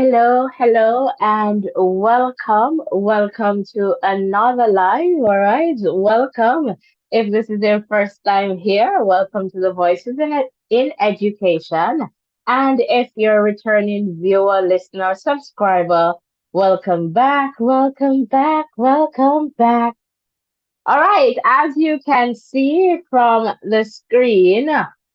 Hello, and welcome to another live. All right, welcome. If this is your first time here, welcome to the Voices in Education. And if you're a returning viewer, listener, subscriber, welcome back. All right, as you can see from the screen,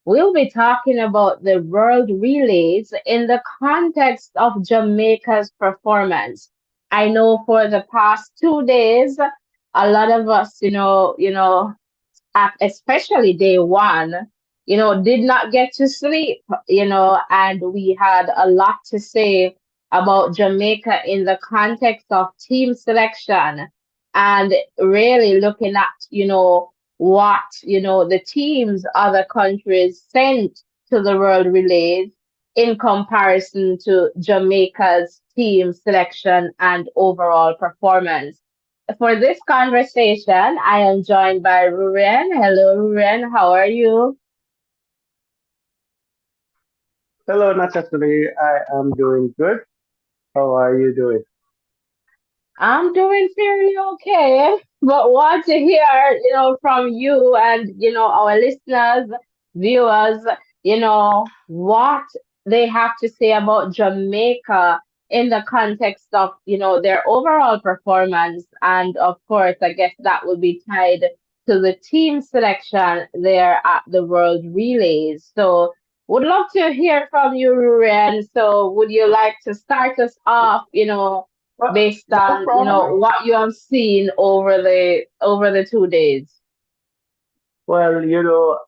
we'll be talking about the World Relays in the context of Jamaica's performance. I know for the past 2 days, a lot of us, especially day one, did not get to sleep, and we had a lot to say about Jamaica in the context of team selection and really looking at, what, the teams other countries sent to the world relays in comparison to Jamaica's team selection and overall performance. For this conversation, I am joined by Ruren. Hello, Ruren. How are you? Hello, Natasha. I am doing good. How are you doing? I'm doing fairly okay, but want to hear, from you and, our listeners, viewers, what they have to say about Jamaica in the context of, their overall performance. And of course, I guess that will be tied to the team selection there at the World Relays. So would love to hear from you, Ruren. So would you like to start us off, Well, based no on problem. what you have seen over the 2 days? Well,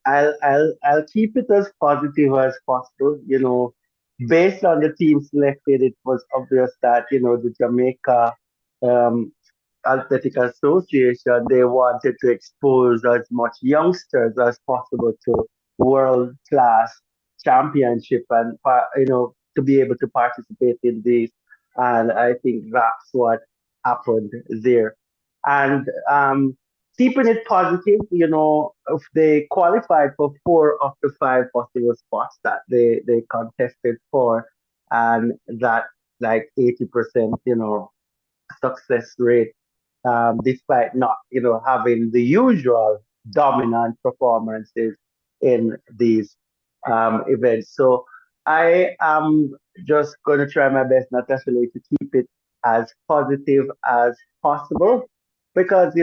I'll keep it as positive as possible. Based on the team selected, it was obvious that the Jamaica um, Athletic Association, they wanted to expose as much youngsters as possible to world class championship and to be able to participate in these. And I think that's what happened there. And keeping it positive, if they qualified for four of the five possible spots that they contested for, and that like 80%, success rate, despite not, having the usual dominant performances in these events. So I am just going to try my best, Natasha, to keep it as positive as possible because,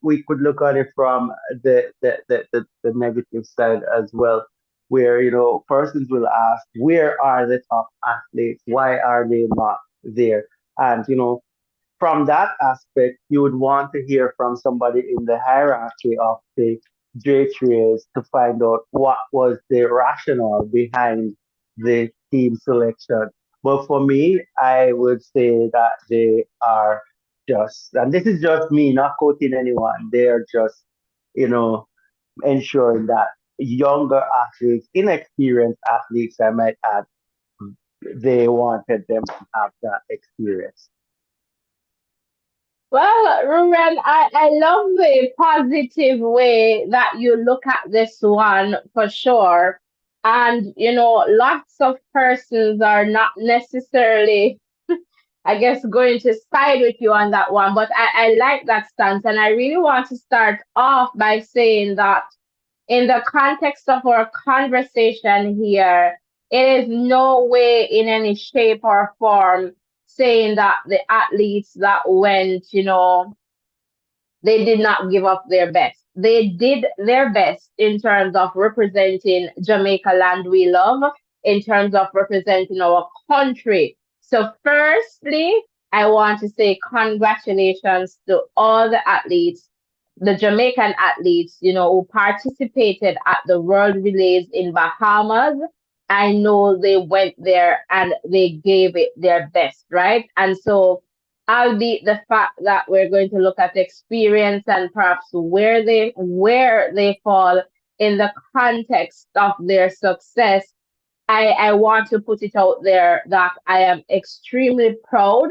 we could look at it from the negative side as well, where, persons will ask, where are the top athletes? Why are they not there? And, from that aspect, you would want to hear from somebody in the hierarchy of the J3s to find out what was the rationale behind the team selection. But for me, I would say that they are just, and this is just me, not quoting anyone, they are just, you know, ensuring that younger athletes, inexperienced athletes, I might add, they wanted them to have that experience. Well, Ruben, I love the positive way that you look at this one for sure. And, lots of persons are not necessarily, I guess, going to side with you on that one. But I like that stance. And I really want to start off by saying that in the context of our conversation here, it is no way in any shape or form saying that the athletes that went, they did not give up their best. They did their best in terms of representing Jamaica land we love, in terms of representing our country. So, firstly, I want to say congratulations to all the athletes, the Jamaican athletes, who participated at the World Relays in Bahamas. I know they went there and they gave it their best, right? And so, albeit the fact that we're going to look at experience and perhaps where they fall in the context of their success, I want to put it out there that I am extremely proud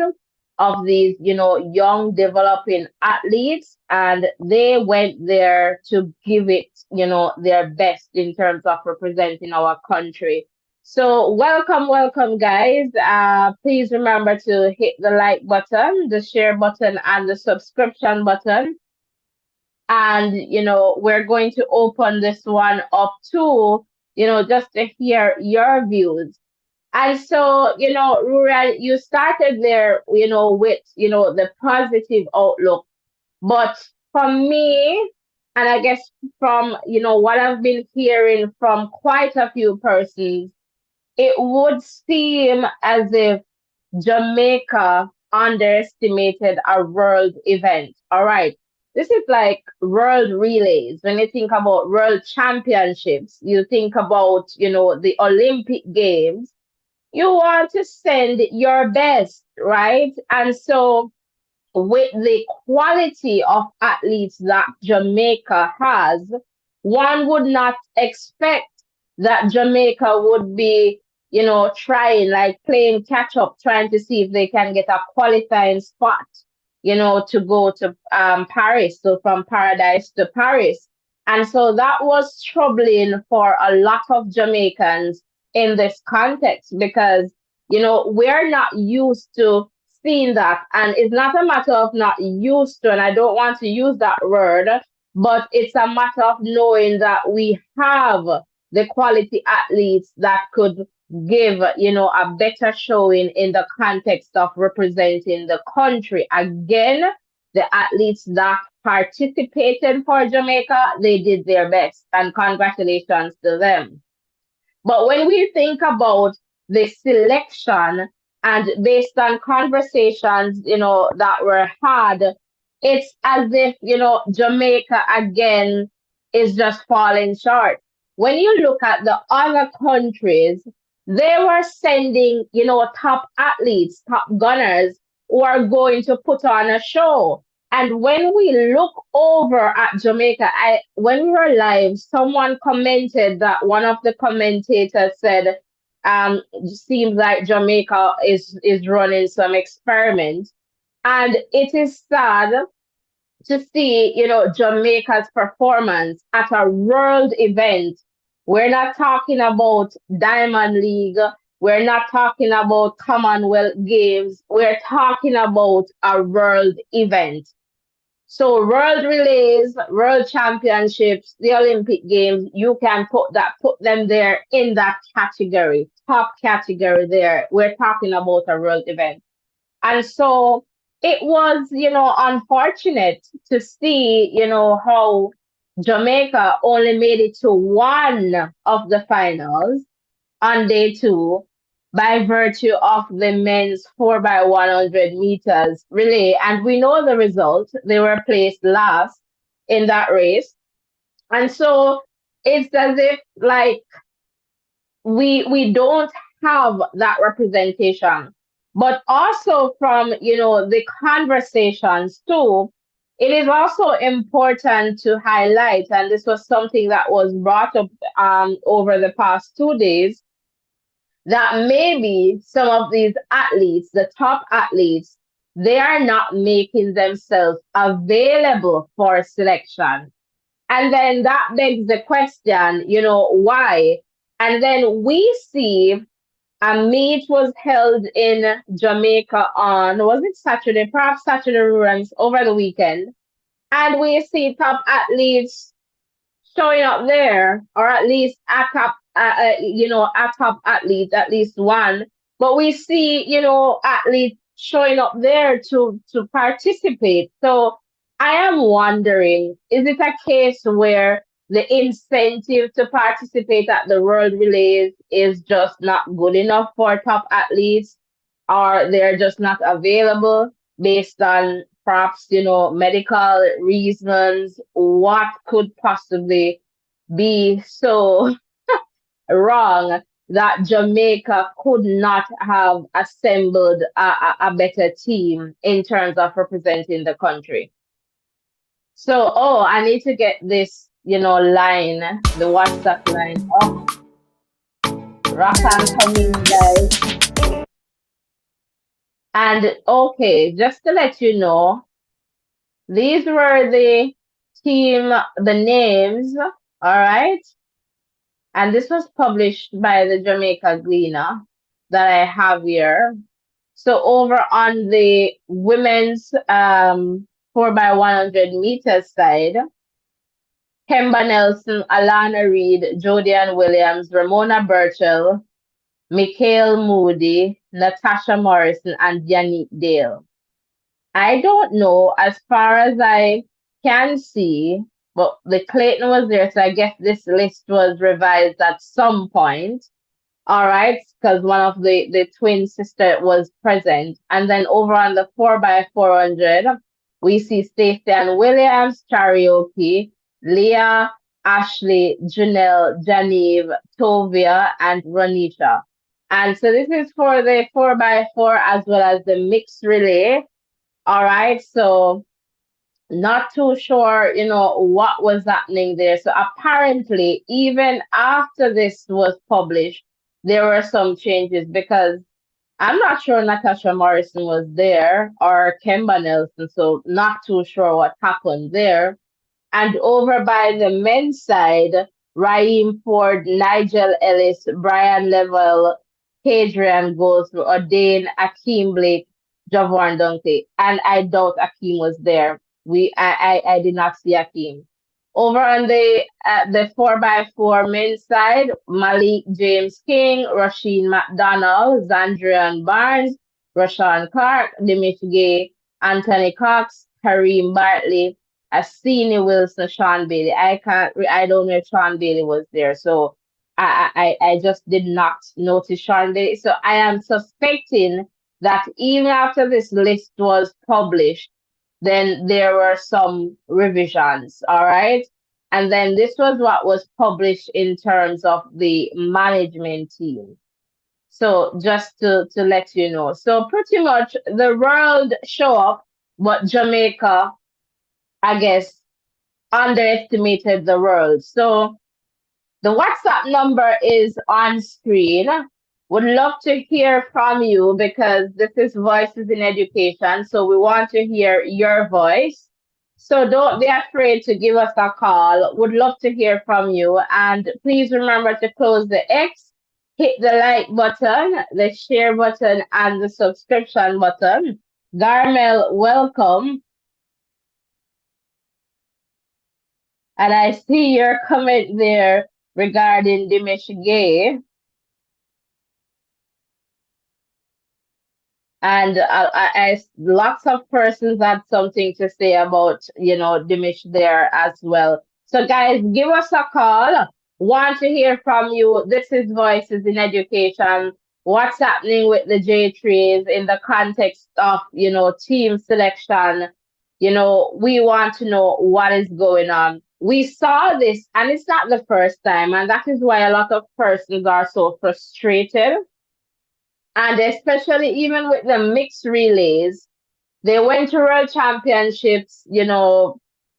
of these, young developing athletes, and they went there to give it, their best in terms of representing our country. So welcome, welcome, guys. Please remember to hit the like button, the share button, and the subscription button. And we're going to open this one up to just to hear your views. And so, Rural, you started there, with the positive outlook. But for me, and I guess from what I've been hearing from quite a few persons, it would seem as if Jamaica underestimated a world event. All right. This is like world relays. When you think about world championships, you think about, the Olympic Games, you want to send your best, right? And so with the quality of athletes that Jamaica has, one would not expect that Jamaica would be, trying, like playing catch up, trying to see if they can get a qualifying spot, to go to Paris, so from Paradise to Paris. And so that was troubling for a lot of Jamaicans in this context because, we're not used to seeing that. And it's not a matter of not used to, and I don't want to use that word, but it's a matter of knowing that we have the quality athletes that could give, a better showing in the context of representing the country. Again, the athletes that participated for Jamaica, they did their best, and congratulations to them. But when we think about the selection and based on conversations, that were had, it's as if, Jamaica again is just falling short. When you look at the other countries, they were sending, top athletes, top gunners who are going to put on a show. And when we look over at Jamaica, when we were live, someone commented that one of the commentators said, seems like Jamaica is running some experiment. And it is sad to see, Jamaica's performance at a world event. We're not talking about Diamond League. We're not talking about Commonwealth Games. We're talking about a world event. So world relays, world championships, the Olympic Games, you can put them there in that category, top category there. We're talking about a world event. And so it was, unfortunate to see, how Jamaica only made it to one of the finals on day two by virtue of the men's 4 by 100 meters relay. And we know the result. They were placed last in that race. And so it's as if like we don't have that representation. But also from, the conversations too, it is also important to highlight, and this was something that was brought up over the past 2 days, that maybe some of these athletes, the top athletes, they are not making themselves available for selection. And then that begs the question, why? And then we see a meet was held in Jamaica on, was it Saturday? Perhaps Saturday runs over the weekend. And we see top athletes showing up there, or at least a top athlete, at least one. But we see, athletes showing up there to participate. So I am wondering, is it a case where the incentive to participate at the World Relays is just not good enough for top athletes, or they're just not available based on perhaps, medical reasons? What could possibly be so wrong that Jamaica could not have assembled a better team in terms of representing the country? So, oh, I need to get this, line, the WhatsApp line. Oh, rock and coming, guys. And okay, just to let you know, these were the names, all right? And this was published by the Jamaica Gleaner that I have here. So over on the women's 4 by 100 meters side, Kemba Nelson, Alana Reed, Jodian Williams, Ramona Burchell, Mikhail Moody, Natasha Morrison, and Yannick Dale. I don't know as far as I can see, but the Clayton was there, so I guess this list was revised at some point. All right, because one of the twin sister was present. And then over on the 4 by 400, we see Stacey and Williams, Karaoke, Leah, Ashley, Janelle, Janive, Tovia, and Ronisha. And so this is for the 4 by 4 as well as the mixed relay. All right, so not too sure, what was happening there. So apparently, even after this was published, there were some changes because I'm not sure Natasha Morrison was there or Kemba Nelson, so not too sure what happened there. And over by the men's side, Raheem Ford, Nigel Ellis, Brian Level, Hadrian goes through, Ordain, Akeem Blake, Javon Dunkley. And I doubt Akeem was there. I did not see Akeem. Over on the 4 by 4 men's side, Malik James King, Rasheen McDonald, Zandrian Barnes, Rashawn Clark, Dimitri Gay, Anthony Cox, Kareem Bartley, Assini Wilson, Sean Bailey. I don't know if Sean Bailey was there. So I just did not notice Sean Bailey. So I am suspecting that even after this list was published, then there were some revisions. All right. And then this was what was published in terms of the management team. So just to let you know. So pretty much the world show up, but Jamaica, I guess, underestimated the world. So the WhatsApp number is on screen. Would love to hear from you because this is Voices in Education. So we want to hear your voice. So don't be afraid to give us a call. Would love to hear from you. And please remember to close the X, hit the like button, the share button, and the subscription button. Garmel, welcome. And I see your comment there regarding Dimish Gay. And lots of persons had something to say about, Dimish there as well. So guys, give us a call. Want to hear from you. This is Voices in Education. What's happening with the J trees in the context of, team selection? We want to know what is going on. We saw this, and it's not the first time, and that is why a lot of persons are so frustrated. And especially even with the mixed relays, they went to World Championships,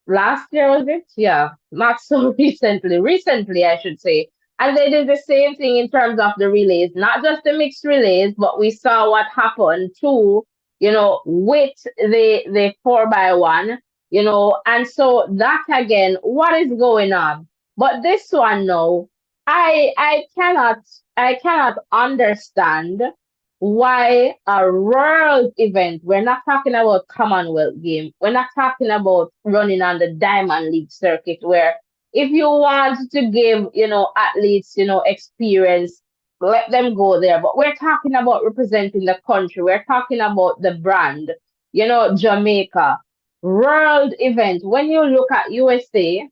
last year was it? Yeah, not so recently. Recently, I should say. And they did the same thing in terms of the relays, not just the mixed relays, but we saw what happened too, with the 4 by 1, and so that again, what is going on? But this one now, I cannot understand why a world event, we're not talking about Commonwealth game, we're not talking about running on the Diamond League circuit, where if you want to give, athletes, experience, let them go there. But we're talking about representing the country, we're talking about the brand, Jamaica. World event. When you look at USA,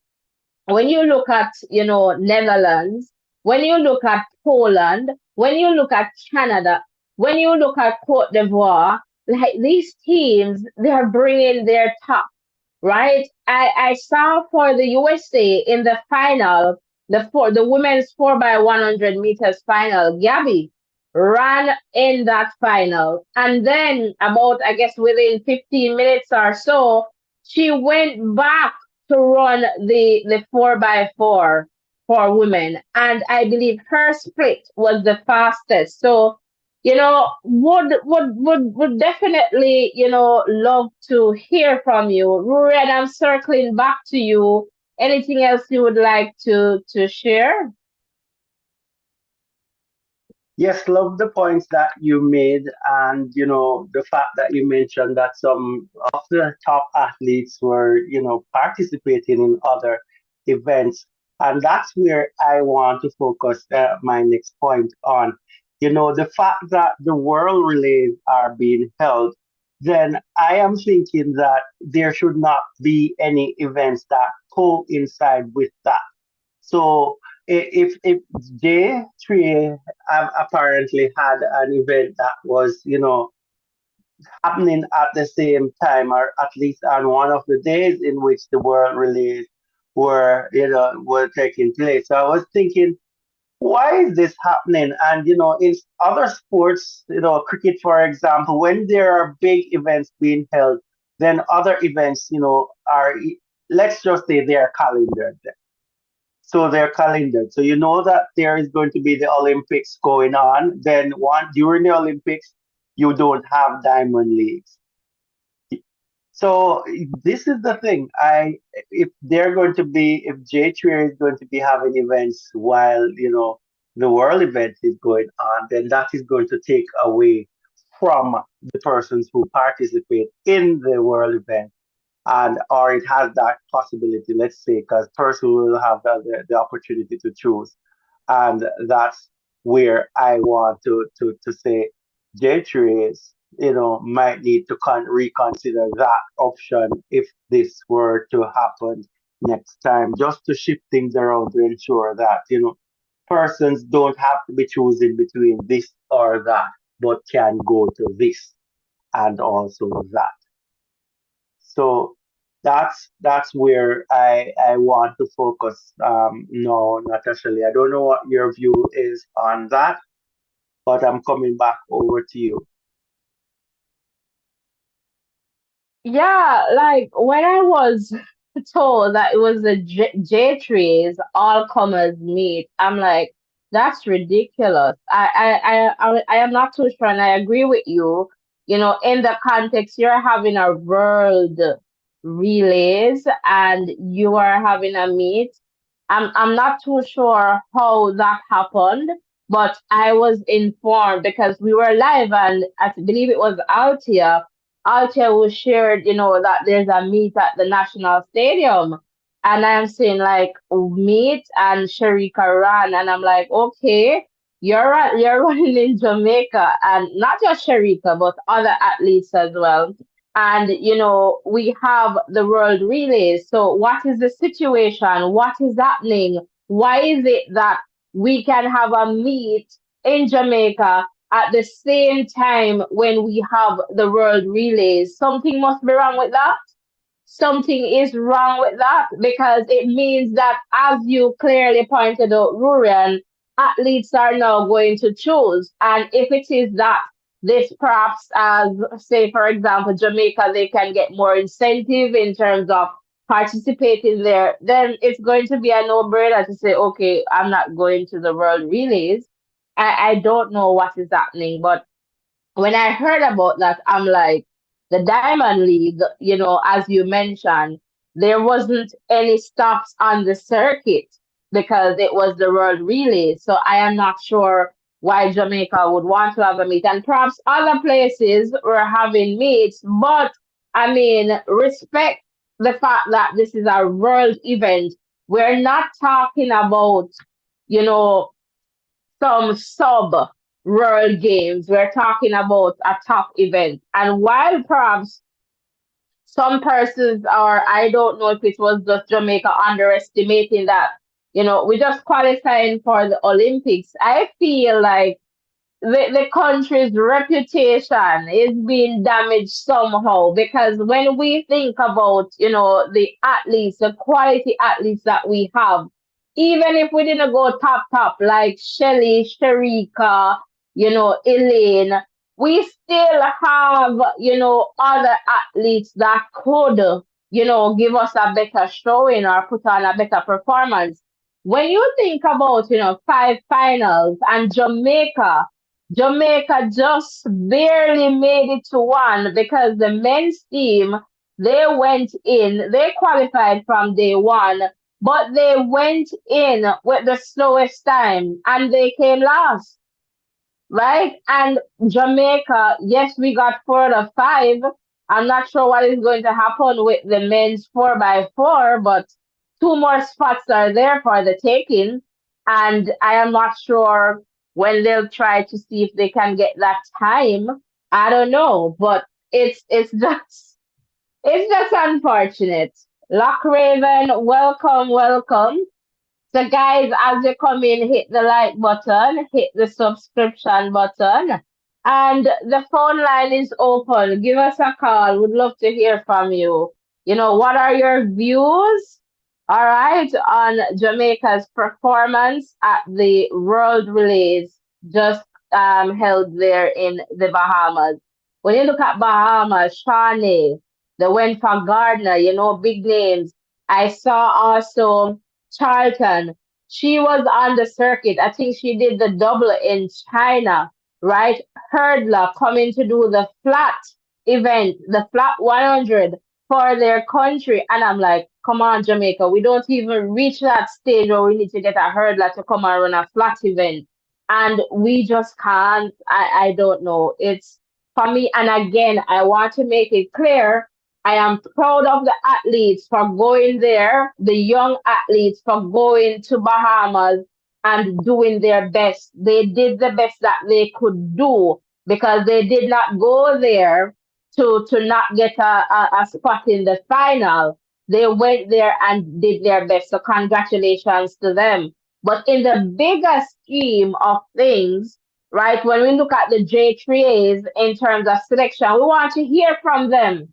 when you look at Netherlands, when you look at Poland, when you look at Canada, when you look at Cote d'Ivoire, like these teams, they're bringing their top, right? I saw for the USA in the final, the women's 4 by 100 meters final, Gabby ran in that final, and then about, I guess, within 15 minutes or so, she went back to run the 4 by 4 for women, and I believe her split was the fastest. So, would definitely, love to hear from you, Rory, and I'm circling back to you. Anything else you would like to share? Yes, love the points that you made, and the fact that you mentioned that some of the top athletes were participating in other events, and that's where I want to focus my next point on. The fact that the world relays are being held, then I am thinking that there should not be any events that coincide with that. So if J3 apparently had an event that was, happening at the same time, or at least on one of the days in which the world relays were taking place. So I was thinking, why is this happening? And in other sports, cricket, for example, when there are big events being held, then other events, are, let's just say, they are calendared. So they're calendared. So you know that there is going to be the Olympics going on. Then one during the Olympics, you don't have diamond leagues. So this is the thing. If they're going to be if J3 is going to be having events while the world event is going on, then that is going to take away from the persons who participate in the world event, and or it has that possibility, let's say, because person will have the opportunity to choose, and that's where I want to say J3 is, might need to reconsider that option if this were to happen next time, just to shift things around to ensure that persons don't have to be choosing between this or that, but can go to this and also that. So that's where I want to focus. No, Natasha Lee, I don't know what your view is on that, but I'm coming back over to you. Yeah, like when I was told that it was the J trees, all comers meet, I'm like, that's ridiculous. I am not too sure, and I agree with you. In the context, you're having a world relays and you are having a meet. I'm not too sure how that happened, but I was informed because we were live, and I believe it was Altia was shared, that there's a meet at the National Stadium. And I'm seeing like meet and Sharika run. And I'm like, okay, you're running in Jamaica, and not just Sharika, but other athletes as well. And we have the world relays. So what is the situation? What is happening? Why is it that we can have a meet in Jamaica at the same time when we have the world relays? Something must be wrong with that. Something is wrong with that, because it means that, as you clearly pointed out, Rurian, athletes are now going to choose. And if it is that this perhaps, as say, for example, Jamaica, they can get more incentive in terms of participating there, then it's going to be a no-brainer to say, okay, I'm not going to the world relays. I don't know what is happening, but when I heard about that, I'm like, the Diamond League, as you mentioned, there wasn't any stops on the circuit because it was the World Relay. So I am not sure why Jamaica would want to have a meet. And perhaps other places were having meets, but I mean, respect the fact that this is a world event. We're not talking about, you know, some sub world games. We're talking about a top event. And while perhaps some persons, or I don't know if it was just Jamaica underestimating that, we just qualifying for the Olympics, I feel like the country's reputation is being damaged somehow, because when we think about the athletes, the quality athletes that we have, even if we didn't go top like Shelly, Sharika, Elaine, we still have other athletes that could give us a better showing or put on a better performance. When you think about five finals and Jamaica just barely made it to one, because the men's team, they qualified from day one, but they went in with the slowest time and they came last. right? And Jamaica, yes, we got 4 to 5. I'm not sure what is going to happen with the men's 4x4, but two more spots are there for the taking. And I am not sure when they'll try to see if they can get that time. I don't know, but it's just it's just unfortunate. Lock Raven, welcome, welcome. So, guys, as you come in, hit the like button, hit the subscription button, and the phone line is open. Give us a call. Would love to hear from you. What are your views? All right, on Jamaica's performance at the World Relays just held there in the Bahamas. When you look at Bahamas, Shawnee, they went for Gardner, big names. I saw also Charlton. She was on the circuit. I think she did the double in China, right? Hurdler coming to do the flat event, the flat 100 for their country. And I'm like, come on, Jamaica. We don't even reach that stage where we need to get a hurdler to come and run a flat event. And we just can't. I don't know. It's for me. And again, I want to make it clear I am proud of the athletes for going there, the young athletes for going to Bahamas and doing their best. They did the best that they could do because they did not go there to not get a spot in the final. They went there and did their best. So congratulations to them. But in the bigger scheme of things, right, when we look at the J3As in terms of selection, we want to hear from them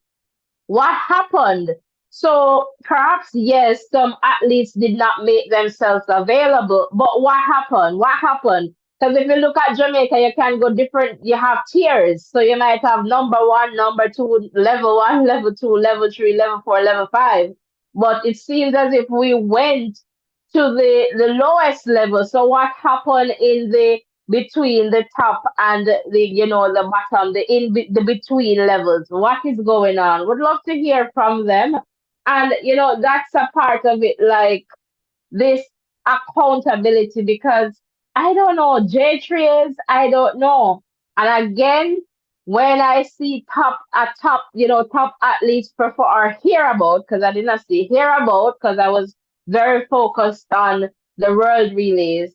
what happened? So perhaps, yes, some athletes did not make themselves available, but what happened? What happened? Because if you look at Jamaica, you can go different, you have tiers. So you might have number one, number two, level one, level two, level three, level four, level five. But it seems as if we went to the lowest level. So what happened in the between the top and the bottom, the between levels? What is going on? Would love to hear from them. And that's a part of it, like this accountability, because I don't know, J3s, I don't know. And again, when I see top athletes perform or hear about, because I did not see hear about, because I was very focused on the world relays,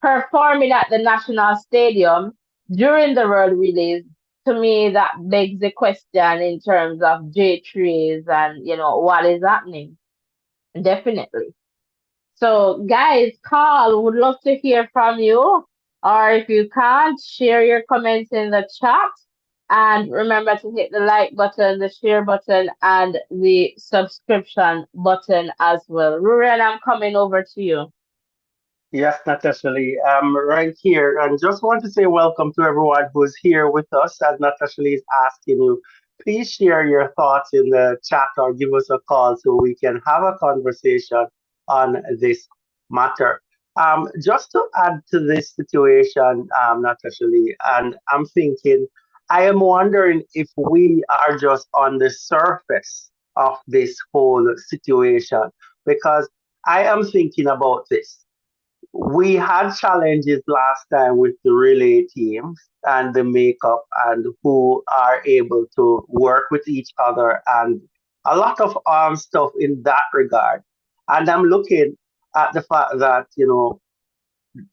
performing at the national stadium during the world relays, to me that begs the question in terms of J3s and what is happening. Definitely. So, guys, call. Would love to hear from you. Or if you can't, share your comments in the chat. And remember to hit the like button, the share button, and the subscription button as well. Ruren, I'm coming over to you. Yes, Natasha Lee. I'm right here and just want to say welcome to everyone who's here with us. As Natasha Lee is asking you, please share your thoughts in the chat or give us a call so we can have a conversation on this matter. Just to add to this situation, Natasha Lee, and I'm thinking, I am wondering if we are just on the surface of this whole situation because I am thinking about this. We had challenges last time with the relay teams and the makeup and who are able to work with each other and a lot of stuff in that regard. And I'm looking at the fact that,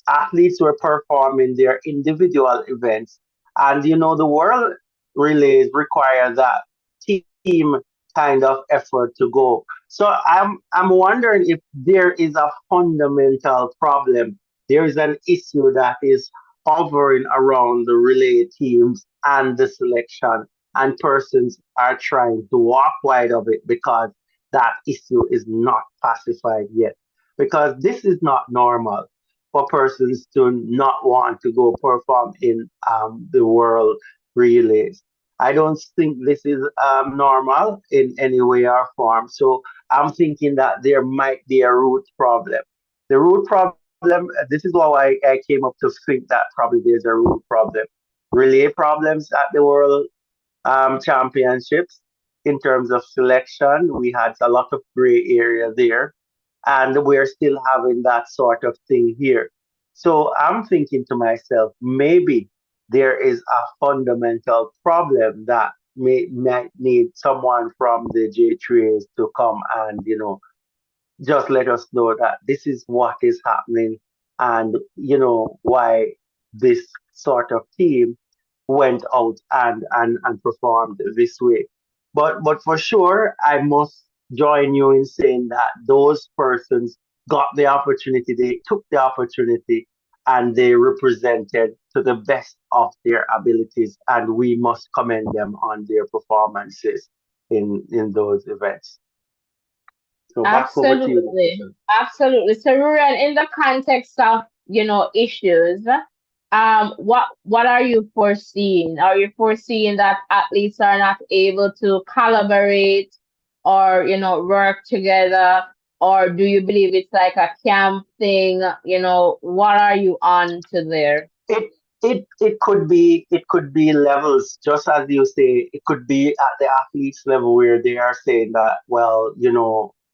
athletes were performing their individual events. And the world relays require that team kind of effort to go. So I'm wondering if there is a fundamental problem. There is an issue that is hovering around the relay teams and the selection, and persons are trying to walk wide of it because that issue is not pacified yet. Because this is not normal for persons to not want to go perform in the world relays. I don't think this is normal in any way or form. So I'm thinking that there might be a root problem. The root problem, this is why I came up to think that probably there's a root problem. Relay problems at the world championships in terms of selection. We had a lot of gray area there, and we're still having that sort of thing here. So I'm thinking to myself, maybe. there is a fundamental problem that might need someone from the J3s to come and, just let us know that this is what is happening and, why this sort of team went out and performed this way. But for sure, I must join you in saying that those persons got the opportunity, they took the opportunity, and they represented to the best of their abilities, and we must commend them on their performances in those events. So back over to you, Absolutely. Nicholson. Absolutely. So, Ruran, in the context of, issues, what are you foreseeing? Are you foreseeing that athletes are not able to collaborate or, work together? Or do you believe it's like a camp thing? What are you on to there? It it could be levels, just as you say. It could be at the athletes level where they are saying that, well,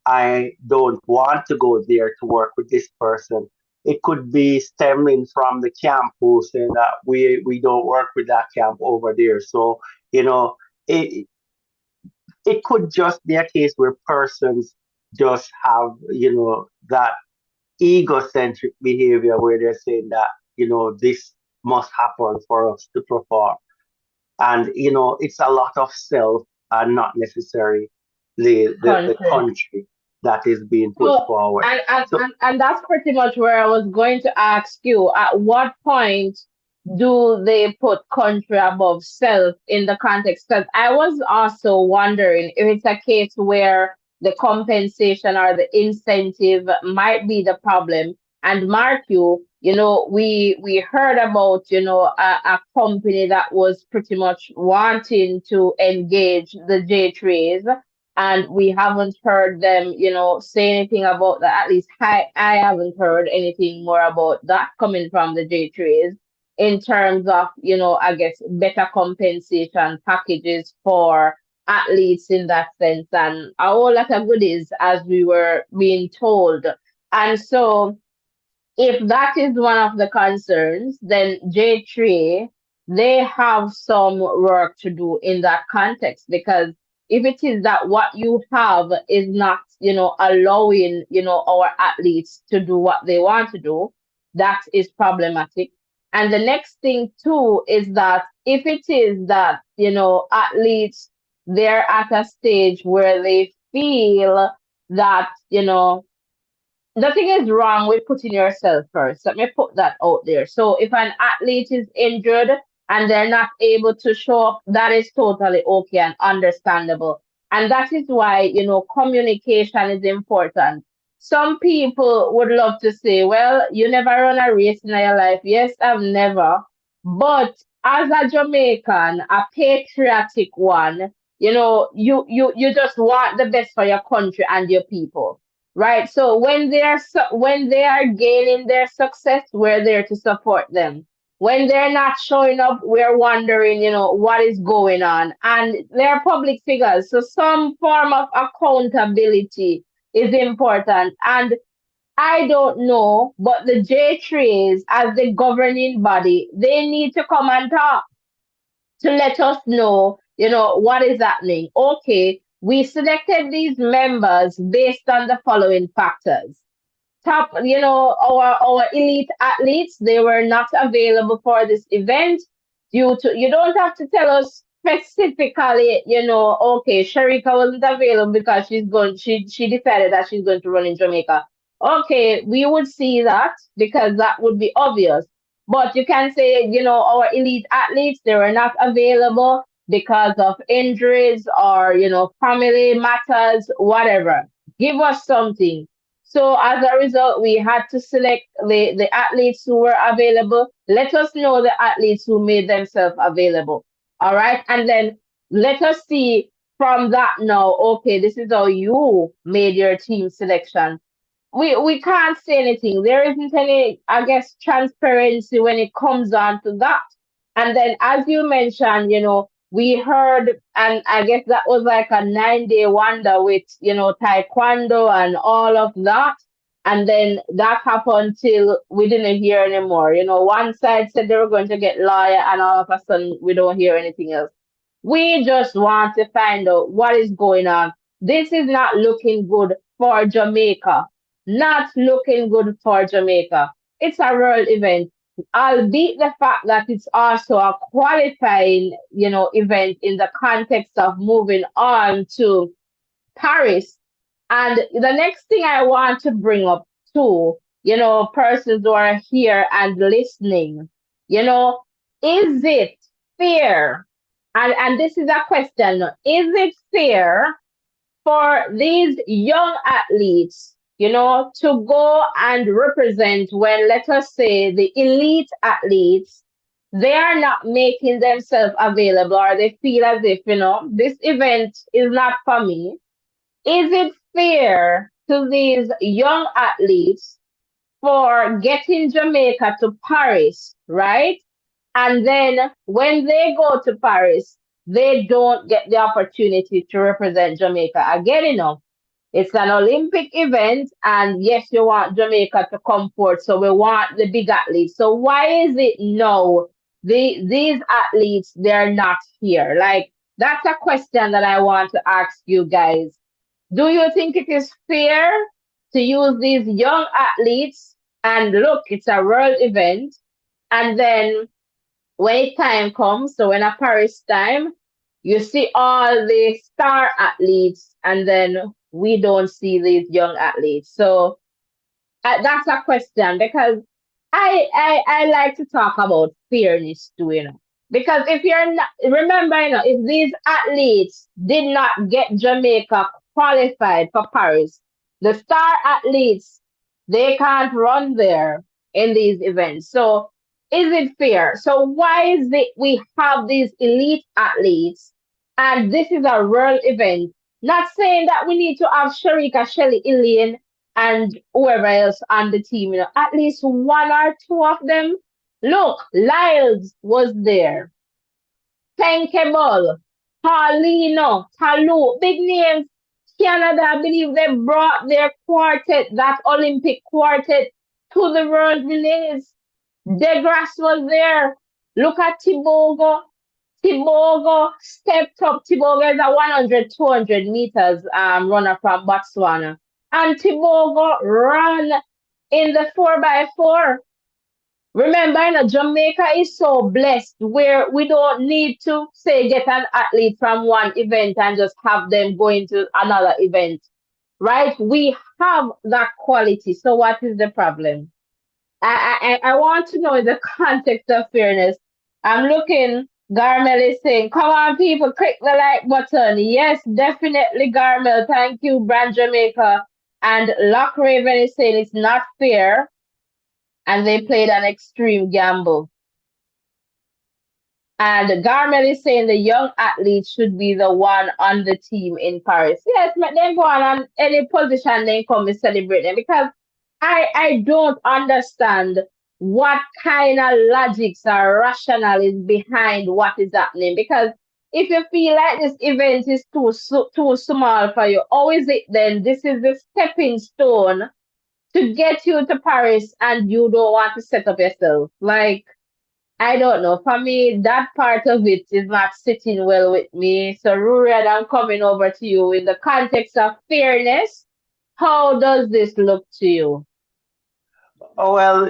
I don't want to go there to work with this person. It could be stemming from the camp who saying that we don't work with that camp over there. So you know, it it could just be a case where persons just have that egocentric behavior where they're saying that this must happen for us to perform, and it's a lot of self and not necessarily the Country. country that is being put So, forward. So and that's pretty much where I was going to ask you. At what point do they put country above self in the context? Because I was also wondering if it's a case where the compensation or the incentive might be the problem. And mark you, we heard about, a company that was pretty much wanting to engage the J3s, and we haven't heard them, say anything about that. At least I haven't heard anything more about that coming from the J3s in terms of, I guess better compensation packages for athletes in that sense, and a whole lot of goodies as we were being told. And so if that is one of the concerns, then J3, they have some work to do in that context, because if it is that what you have is not, allowing, our athletes to do what they want to do, that is problematic. And the next thing too is that if it is that, athletes, they're at a stage where they feel that, nothing is wrong with putting yourself first. Let me put that out there. So if an athlete is injured and they're not able to show up, that is totally okay and understandable. And that is why, communication is important. Some people would love to say, well, you never run a race in your life. Yes, I've never. But as a Jamaican, a patriotic one, you just want the best for your country and your people, right? So when they are gaining their success, we're there to support them. When they're not showing up, we're wondering, what is going on. And they're public figures, so some form of accountability is important. And I don't know, but the J3s, as the governing body, they need to come and talk to let us know, what is happening. Okay, we selected these members based on the following factors. Top, our elite athletes, they were not available for this event due to, you don't have to tell us specifically, okay, Sharika wasn't available because she decided that she's going to run in Jamaica. Okay, we would see that because that would be obvious. But you can say, our elite athletes, they were not available because of injuries or, family matters, whatever. Give us something. So as a result, we had to select the athletes who were available. Let us know the athletes who made themselves available. All right. And then let us see from that now, okay, this is how you made your team selection. We can't say anything. There isn't any, I guess, transparency when it comes on to that. And then, as you mentioned, we heard, and I guess that was like a 9-day wonder with, taekwondo and all of that. And then that happened till we didn't hear anymore. One side said they were going to get lawyer, and all of a sudden we don't hear anything else. We just want to find out what is going on. This is not looking good for Jamaica. Not looking good for Jamaica. It's a world event, albeit the fact that it's also a qualifying, event in the context of moving on to Paris. And the next thing I want to bring up too, persons who are here and listening, you know, is it fair? And this is a question. Is it fair for these young athletes, to go and represent when, let us say, the elite athletes, they are not making themselves available, or they feel as if, this event is not for me. Is it fair to these young athletes for getting Jamaica to Paris, right? And then when they go to Paris, they don't get the opportunity to represent Jamaica again, It's an Olympic event, and yes, you want Jamaica to come forth, so we want the big athletes. So why is it no? These athletes, they're not here. Like, that's a question that I want to ask you guys. Do you think it is fair to use these young athletes? And look, it's a world event. And then when time comes, so when a Paris time, you see all the star athletes, and then we don't see these young athletes. So that's a question, because I like to talk about fairness too, Because if you're not, remember, if these athletes did not get Jamaica qualified for Paris, the star athletes, they can't run there in these events. So is it fair? So why is it we have these elite athletes, and this is a world event? Not saying that we need to have Sharika, Shelly, Elaine, and whoever else on the team, at least one or two of them. Look, Lyles was there, Tankable, Paulino, Talu, big names. Canada, I believe they brought their quartet, that Olympic quartet, to the world relays. Degrasse was there. Look at Tibogo. Tibogo stepped up. Tibogo is a 100, 200 meters runner from Botswana. And Tibogo ran in the 4x4. Remember, Jamaica is so blessed where we don't need to say get an athlete from one event and just have them going to another event, right? We have that quality. So what is the problem? I want to know in the context of fairness. I'm looking, Garmel is saying, come on, people, click the like button. Yes, definitely, Garmel. Thank you, Brand Jamaica. And Lock Raven is saying it's not fair, and they played an extreme gamble. And Garmel is saying the young athlete should be the one on the team in Paris. Yes, but then go on and any position they come and celebrate them, because I don't understand what kind of logics or rationale is behind what is happening. Because if you feel like this event is too small for you, how is it then this is the stepping stone to get you to Paris, and you don't want to set up yourself? Like, I don't know. For me, that part of it is not sitting well with me. So, Rurian, I'm coming over to you in the context of fairness. How does this look to you? Oh, well,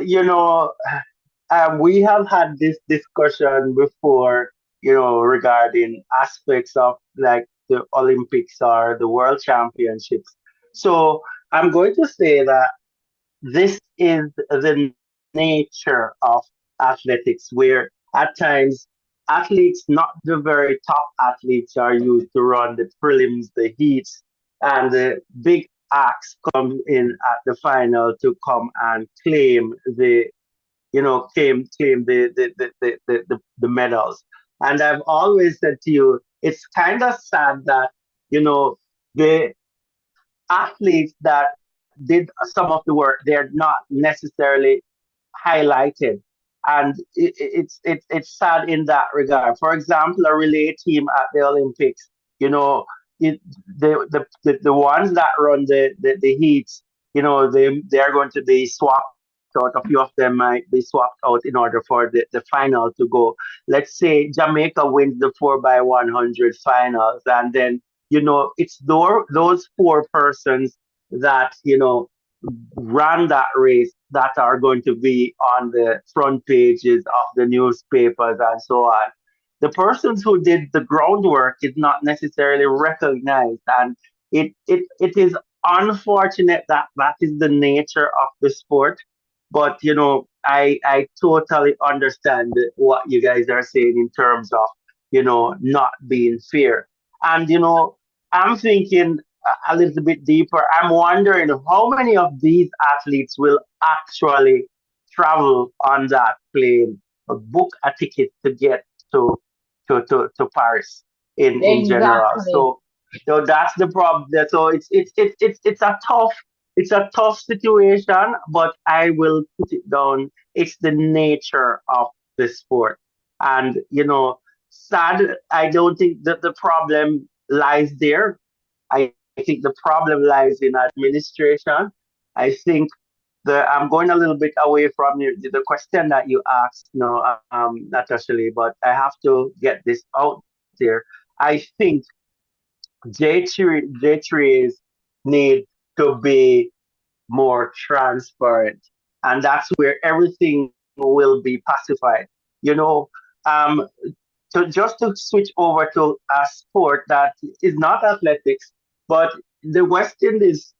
we have had this discussion before, regarding aspects of like the Olympics or the World Championships. So I'm going to say that this is the nature of athletics, where at times athletes, not the very top athletes, are used to run the prelims, the heats, and the big acts come in at the final to come and claim the medals. And I've always said to you, it's kind of sad that the athletes that did some of the work, they're not necessarily highlighted. And it's sad in that regard. For example, a relay team at the Olympics, you know, the ones that run the heats, they are going to be swapped out. A few of them might be swapped out in order for the final to go. Let's say Jamaica wins the 4x100 finals, and then it's those four persons that ran that race that are going to be on the front pages of the newspapers and so on. The persons who did the groundwork is not necessarily recognized, and it is unfortunate that that is the nature of the sport. But I totally understand what you guys are saying in terms of not being fair. And I'm thinking a little bit deeper. I'm wondering how many of these athletes will actually travel on that plane, book a ticket to get to Paris in general. Exactly. So that's the problem. So it's a tough situation, but I will put it down. It's the nature of the sport, and sad. I don't think that the problem lies there. I think the problem lies in administration. I think I'm going a little bit away from the question that you asked, Natasha Lee, but I have to get this out there. I think J3s need to be more transparent, and that's where everything will be pacified. You know, um, just to switch over to a sport that is not athletics, but the West Indies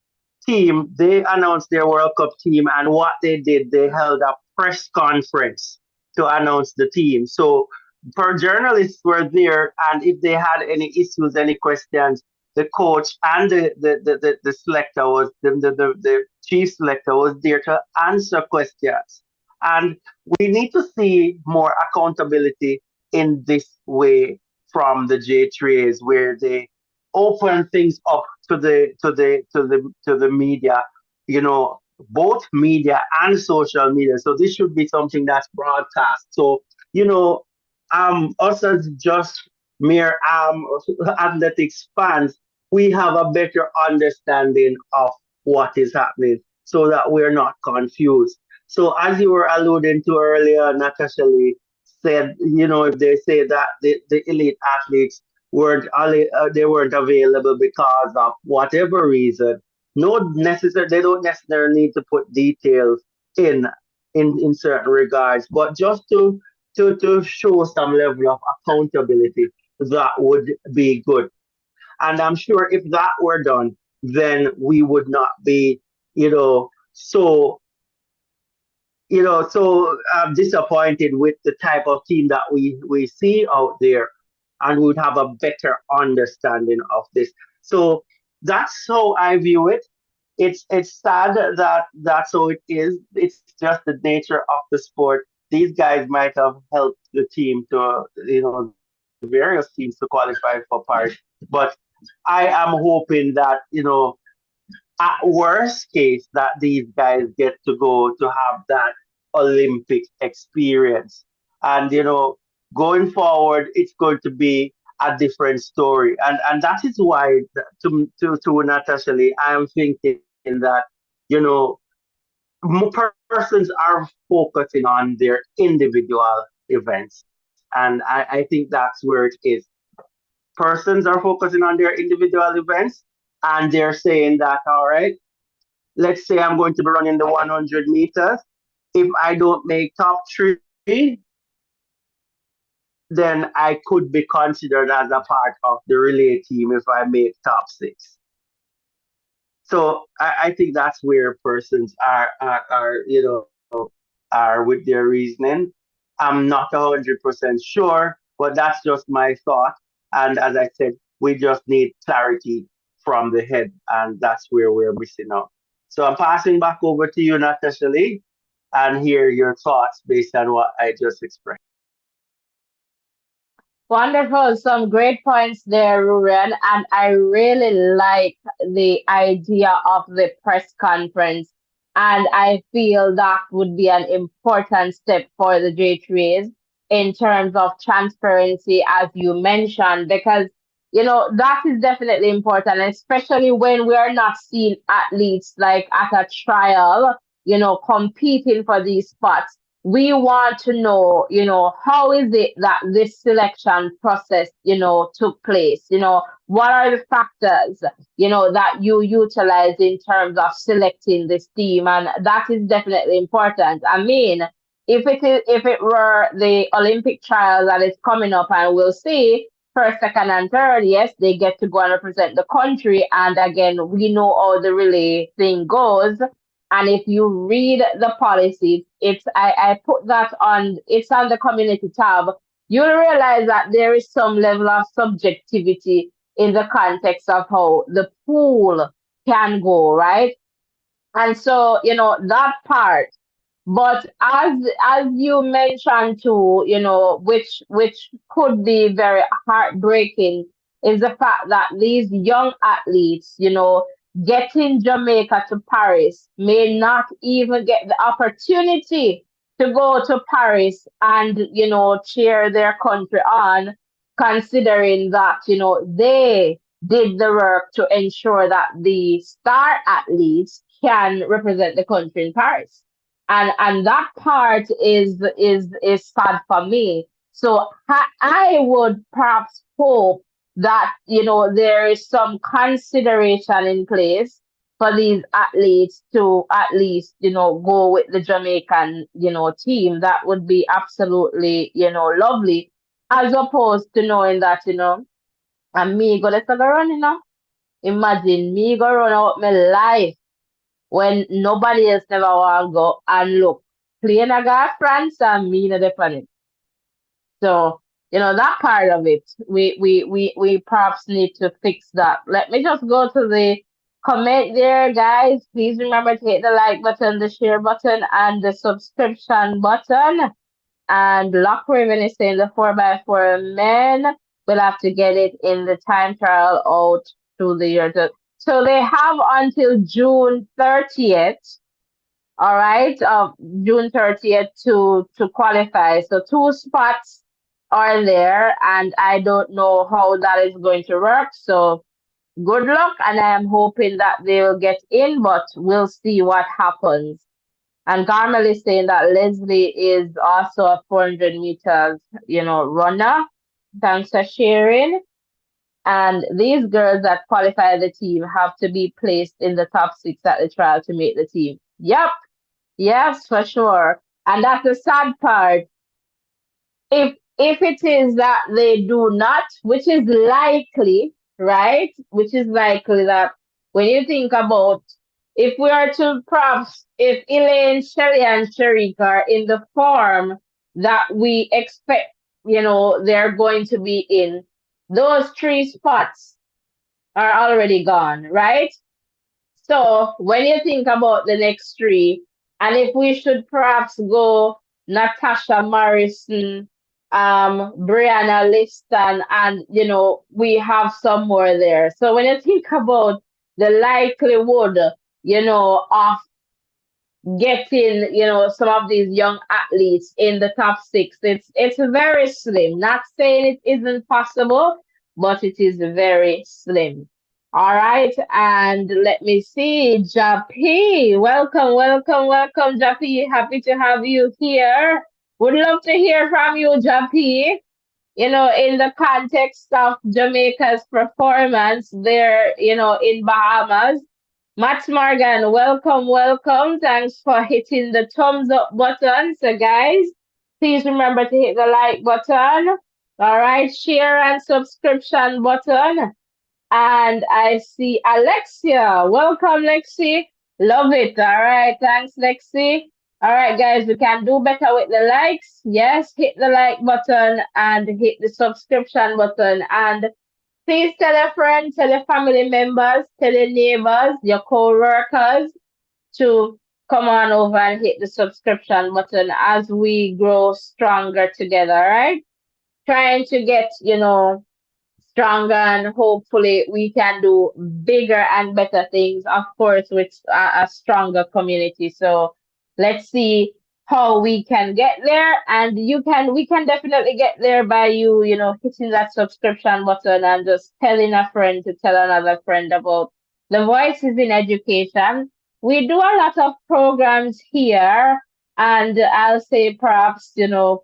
team, they announced their World Cup team, and what they did, they held a press conference to announce the team. So, per journalists were there, and if they had any issues, any questions, the coach and the selector was the chief selector was there to answer questions. And we need to see more accountability in this way from the J3s, where they open things up to the media, both media and social media. So this should be something that's broadcast. So you know, us as just mere athletics fans, we have a better understanding of what is happening, so that we're not confused. So as you were alluding to earlier, Natasha Lee said, if they say that the elite athletes they weren't available because of whatever reason, they don't necessarily need to put details in in certain regards, but just to show some level of accountability, that would be good. And I'm sure if that were done, then we would not be, so disappointed with the type of team that we see out there, and we would have a better understanding of this. So that's how I view it. It's sad that that's how it is. It's just the nature of the sport. These guys might have helped the team to, the various teams to qualify for Paris, but I am hoping that, at worst case, that these guys get to go to have that Olympic experience. And going forward, it's going to be a different story. And that is why, to Natasha Lee, I am thinking that, you know, persons are focusing on their individual events. And I think that's where it is. Persons are focusing on their individual events, and they're saying that, all right, let's say I'm going to be running the 100 meters. If I don't make top three, then I could be considered as a part of the relay team if I make top six. So I think that's where persons are are with their reasoning. I'm not 100% sure, but that's just my thought. And as I said, we just need clarity from the head, and that's where we're missing out. So I'm passing back over to you, Natasha Lee, and hear your thoughts based on what I just expressed. Wonderful. Some great points there, Ruren. And I really like the idea of the press conference. And I feel that would be an important step for the J3s in terms of transparency, as you mentioned, because that is definitely important, especially when we are not seeing athletes like at a trial, competing for these spots. We want to know, how is it that this selection process, took place? What are the factors, that you utilize in terms of selecting this team? And that is definitely important. I mean, if it were the Olympic trials that is coming up, and we'll see first, second, and third, yes, they get to go and represent the country. And again, we know how the relay thing goes. And if you read the policies, I put that on, it's on the community tab. You'll realize that there is some level of subjectivity in the context of how the pool can go, right? And so, that part. But as you mentioned too, which could be very heartbreaking, is the fact that these young athletes, getting Jamaica to Paris may not even get the opportunity to go to Paris and, cheer their country on, considering that, they did the work to ensure that the star athletes can represent the country in Paris. And that part is sad for me. So I would perhaps hope that, there is some consideration in place for these athletes to at least, go with the Jamaican, team. That would be absolutely, lovely, as opposed to knowing that, and me go, let's go run, imagine me go run out my life when nobody else never want to go and look. Playing against France and me in the panic. So, that part of it, we perhaps need to fix that. Let me just go to the comment there, guys. Please remember to hit the like button, the share button, and the subscription button. And Lock Raven is saying the 4x4 men will have to get it in the time trial out through the year. So they have until June 30th, all right, June 30th to qualify. So two spots are there, and I don't know how that is going to work. So good luck, and I am hoping that they will get in, but we'll see what happens. And Carmel is saying that Leslie is also a 400 meters, runner. Thanks for sharing. And these girls that qualify the team have to be placed in the top six at the trial to make the team. Yep. Yes, for sure. And that's the sad part. If it is that they do not, which is likely, right? Which is likely that when you think about, if we are to perhaps, if Elaine, Shelley, and Sharika are in the form that we expect, they're going to be in, those three spots are already gone, right? So when you think about the next three, and if we should perhaps go Natasha Morrison, Brianna Liston, and we have some more there. So when you think about the likelihood, of getting, some of these young athletes in the top six, it's very slim. Not saying it isn't possible, but it is very slim. All right, and let me see, Japi. Welcome, welcome, welcome, Japi. Happy to have you here. Would love to hear from you, Japi. In the context of Jamaica's performance there, in Bahamas. Matt Morgan, welcome, welcome. Thanks for hitting the thumbs up button. So, guys, please remember to hit the like button. All right, share and subscription button. And I see Alexia. Welcome, Lexi. Love it. All right, thanks, Lexi. All right, guys, we can do better with the likes. Yes, hit the like button and hit the subscription button. And please tell a friend, tell your family members, tell your neighbors, your co-workers to come on over and hit the subscription button as we grow stronger together, right? Trying to get, stronger, and hopefully we can do bigger and better things, of course, with a stronger community. So let's see how we can get there, and we can definitely get there by you hitting that subscription button and just telling a friend to tell another friend about the Voices in Education. We do a lot of programs here, and I'll say perhaps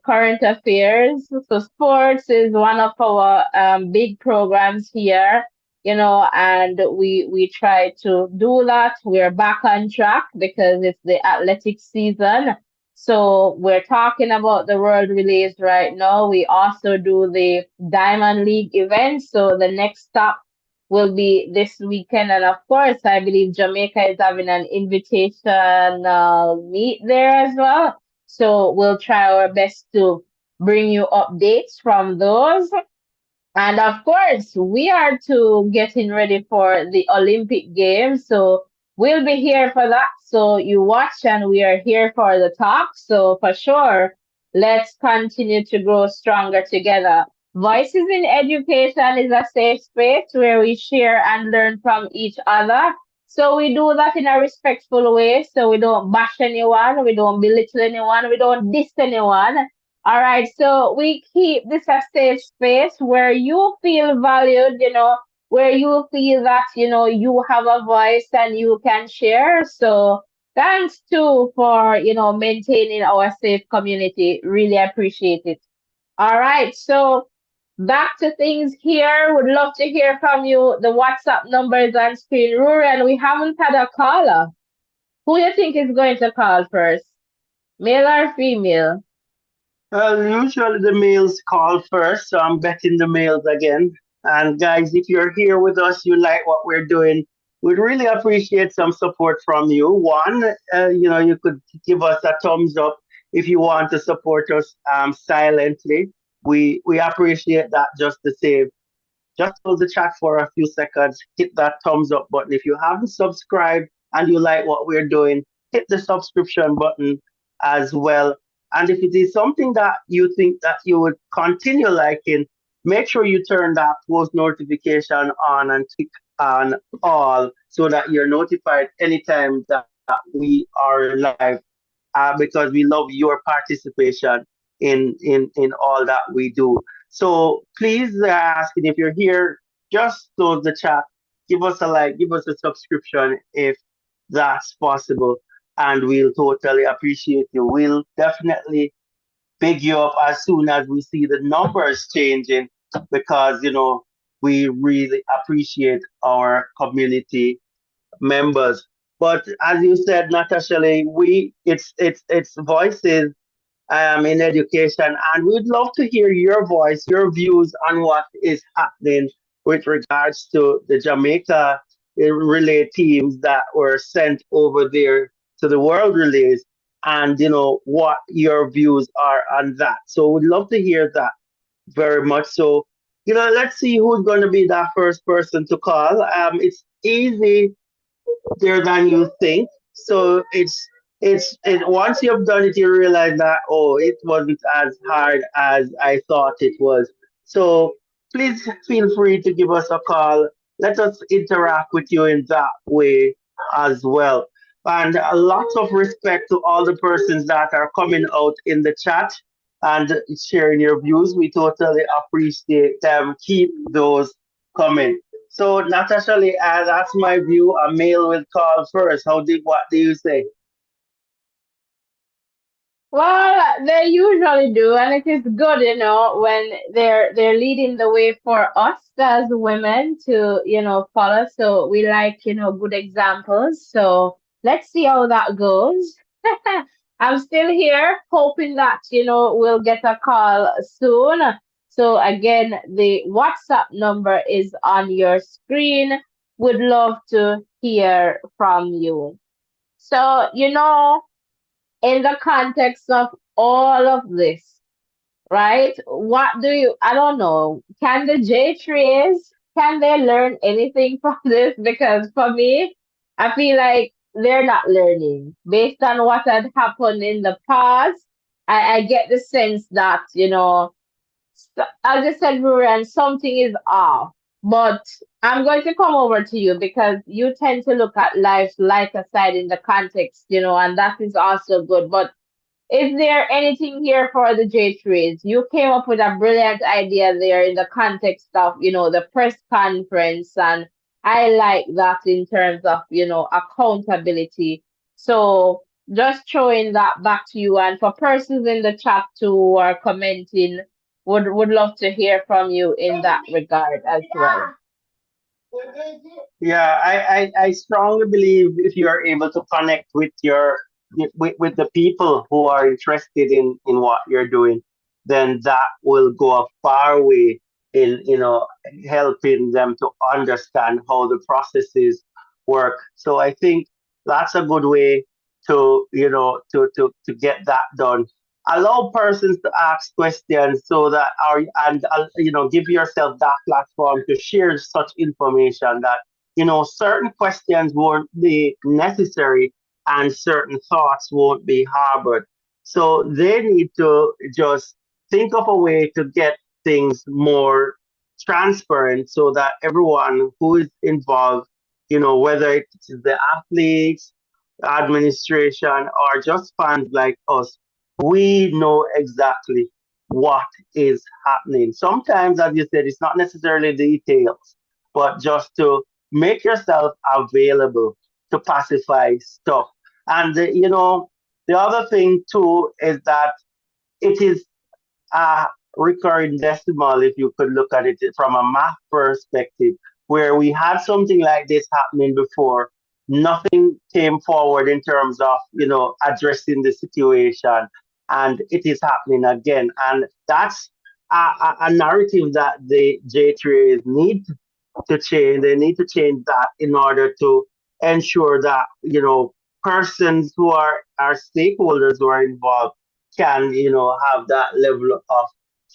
current affairs. So sports is one of our big programs here, and we try to do that. We're back on track because it's the athletic season. So we're talking about the World Relays right now. We also do the Diamond League event. So the next stop will be this weekend. And of course, I believe Jamaica is having an invitational meet there as well. So we'll try our best to bring you updates from those. And of course, we are to getting ready for the Olympic Games. So we'll be here for that. So you watch and we are here for the talk. So for sure, let's continue to grow stronger together. Voices in Education is a safe space where we share and learn from each other. So we do that in a respectful way. So we don't bash anyone, we don't belittle anyone, we don't diss anyone. All right, so we keep this a safe space where you feel valued, where you feel that, you have a voice and you can share. So thanks too for, maintaining our safe community. Really appreciate it. All right, so back to things here. Would love to hear from you. The WhatsApp number is on screen. Rory, and we haven't had a caller. Who do you think is going to call first? Male or female? Usually the males call first, so I'm betting the males again. And guys, if you're here with us, you like what we're doing, we'd really appreciate some support from you. One, you could give us a thumbs up if you want to support us silently. We appreciate that just the same. Just hold the chat for a few seconds, hit that thumbs up button. If you haven't subscribed and you like what we're doing, hit the subscription button as well. And if it is something that you think that you would continue liking, make sure you turn that post notification on and click on all so that you're notified anytime that we are live because we love your participation in all that we do. So please, asking if you're here, just close the chat, give us a like, give us a subscription if that's possible, and we'll totally appreciate you. We'll definitely pick you up as soon as we see the numbers changing because we really appreciate our community members. But as you said, Natasha, we it's voices in education, and we'd love to hear your voice, your views on what is happening with regards to the Jamaica relay teams that were sent over there to the World Relays, and what your views are on that. So we'd love to hear that very much. So let's see who's going to be that first person to call. It's easy there than you think. So once you've done it, you realize that it wasn't as hard as I thought it was. So please feel free to give us a call. Let us interact with you in that way as well. And lots of respect to all the persons that are coming out in the chat and sharing your views. We totally appreciate them. Keep those coming. So, Natasha, that's my view. A male will call first. What do you say? Well, they usually do, and it is good, when they're leading the way for us as women to, follow. So we like, good examples. So let's see how that goes. I'm still here, hoping that, we'll get a call soon. So again, the WhatsApp number is on your screen. Would love to hear from you. So, in the context of all of this, right? I don't know, can the J trees, can they learn anything from this? Because for me, I feel like they're not learning based on what had happened in the past. I get the sense that, as I said, Ruran, something is off. But I'm going to come over to you because you tend to look at life's lighter side in the context, and that is also good. But Is there anything here for the J3s? You came up with a brilliant idea there in the context of, the press conference, and I like that in terms of, accountability. So just throwing that back to you, and for persons in the chat too who are commenting, would love to hear from you in that regard as well. Yeah, I strongly believe if you are able to connect with with the people who are interested in what you're doing, then that will go a far way in helping them to understand how the processes work. So I think that's a good way to to get that done. Allow persons to ask questions so that are and give yourself that platform to share such information that certain questions won't be necessary and certain thoughts won't be harbored. So they need to just think of a way to get things more transparent so that everyone who is involved, whether it's the athletes, administration, or just fans like us, we know exactly what is happening. Sometimes, as you said, it's not necessarily details, but just to make yourself available to pacify stuff. And the other thing too is that it is a recurring decimal if you could look at it from a math perspective, where we had something like this happening before. Nothing came forward in terms of addressing the situation, and it is happening again. And that's a narrative that the J3s need to change. They need to change that in order to ensure that persons who are our stakeholders who are involved can have that level of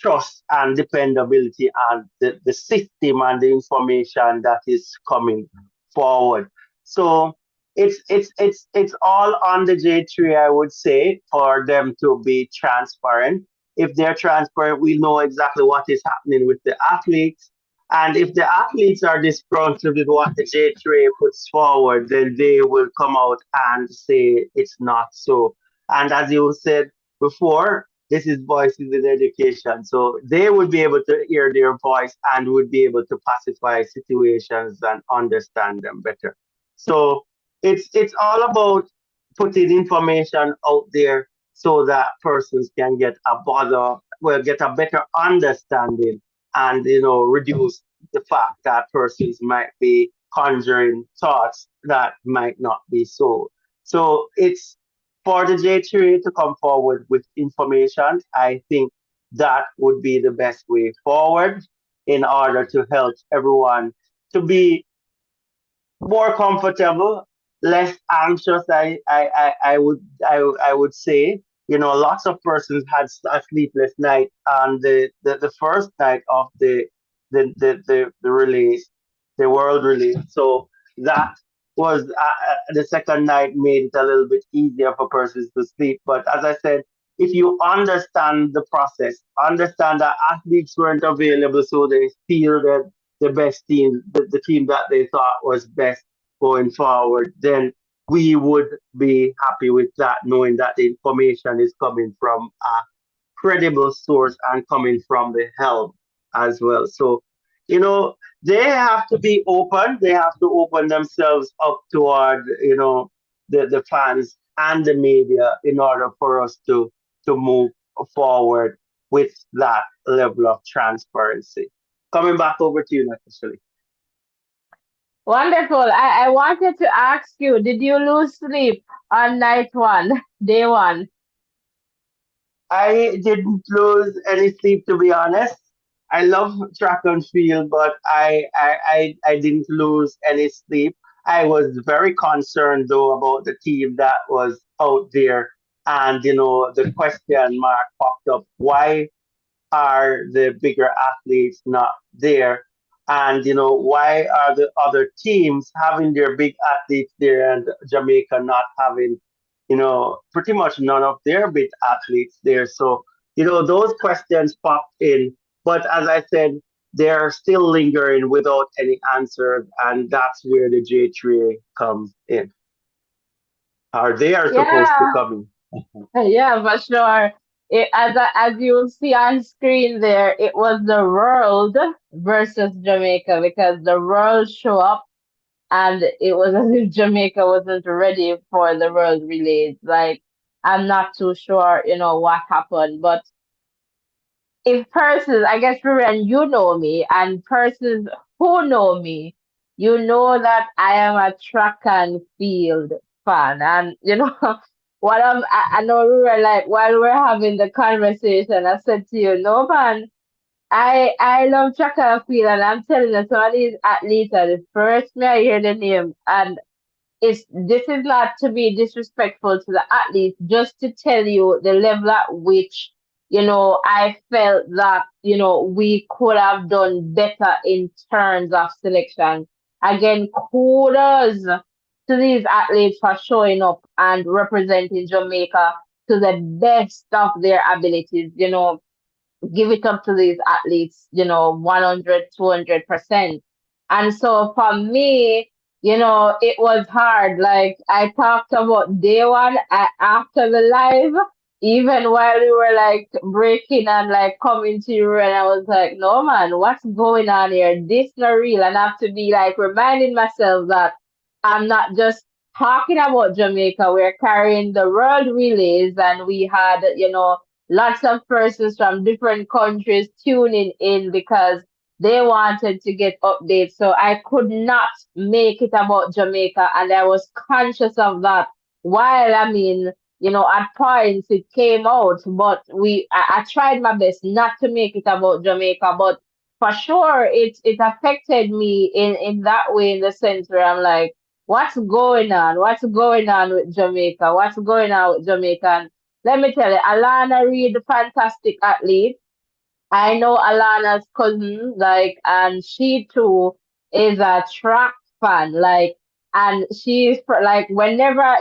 trust and dependability and the system and the information that is coming forward. So it's all on the J3, I would say, for them to be transparent. If they're transparent, we know exactly what is happening with the athletes, and if the athletes are disgruntled with what the J3 puts forward, then they will come out and say it's not so. And as you said before, this is voices in education. So they would be able to hear their voice and would be able to pacify situations and understand them better. So it's all about putting information out there so that persons can get a better understanding and reduce the fact that persons might be conjuring thoughts that might not be so. So it's for the J3 to come forward with information. I think that would be the best way forward in order to help everyone to be more comfortable, less anxious. I would say. Lots of persons had a sleepless night on the first night of the release, the world release. So that was the second night made it a little bit easier for persons to sleep. But as I said, if you understand the process, understand that athletes weren't available, so they fielded the best team, the team that they thought was best going forward, then we would be happy with that, knowing that the information is coming from a credible source and coming from the help as well. So, they have to be open. They have to open themselves up toward, the fans and the media in order for us to move forward with that level of transparency. Coming back over to you, Natasha. Wonderful. I wanted to ask you, did you lose sleep on night one, day one? I didn't lose any sleep, to be honest. I love track and field, but I didn't lose any sleep. I was very concerned though about the team that was out there, and the question mark popped up: why are the bigger athletes not there? And why are the other teams having their big athletes there and Jamaica not having, pretty much none of their big athletes there? So, those questions popped in. But as I said, they're still lingering without any answers, and that's where the J3 comes in. Or they are supposed to Yeah, come in. Yeah, for sure. As you will see on screen there, it was the world versus Jamaica because the world show up and it was as if Jamaica wasn't ready for the world relays. Like, I'm not too sure, what happened, but if persons, I guess, Ruben, you know me, and persons who know me, you know that I am a track and field fan. And, I know, Ruben, like, while we're having the conversation, I said to you, no, man, I love track and field, and I'm telling you, some of these athletes are the first me I hear the name, and this is not to be disrespectful to the athletes, just to tell you the level at which, I felt that, we could have done better in terms of selection. Again, kudos to these athletes for showing up and representing Jamaica to the best of their abilities. Give it up to these athletes, 100, 200%. And so for me, it was hard. Like I talked about day one after the live, even while we were like breaking and like coming to you, and I was like, no man, what's going on here? This not real. And I have to be like reminding myself that I'm not just talking about Jamaica. We're carrying the world relays, and we had, lots of persons from different countries tuning in because they wanted to get updates. So I could not make it about Jamaica, and I was conscious of that. While I mean, at points it came out, but I tried my best not to make it about Jamaica, but for sure it affected me in that way, in the sense where I'm like, what's going on? What's going on with Jamaica? What's going on with Jamaica? And let me tell you, Alana Reid, fantastic athlete. I know Alana's cousin, like, and she too is a track fan, like, and like, whenever,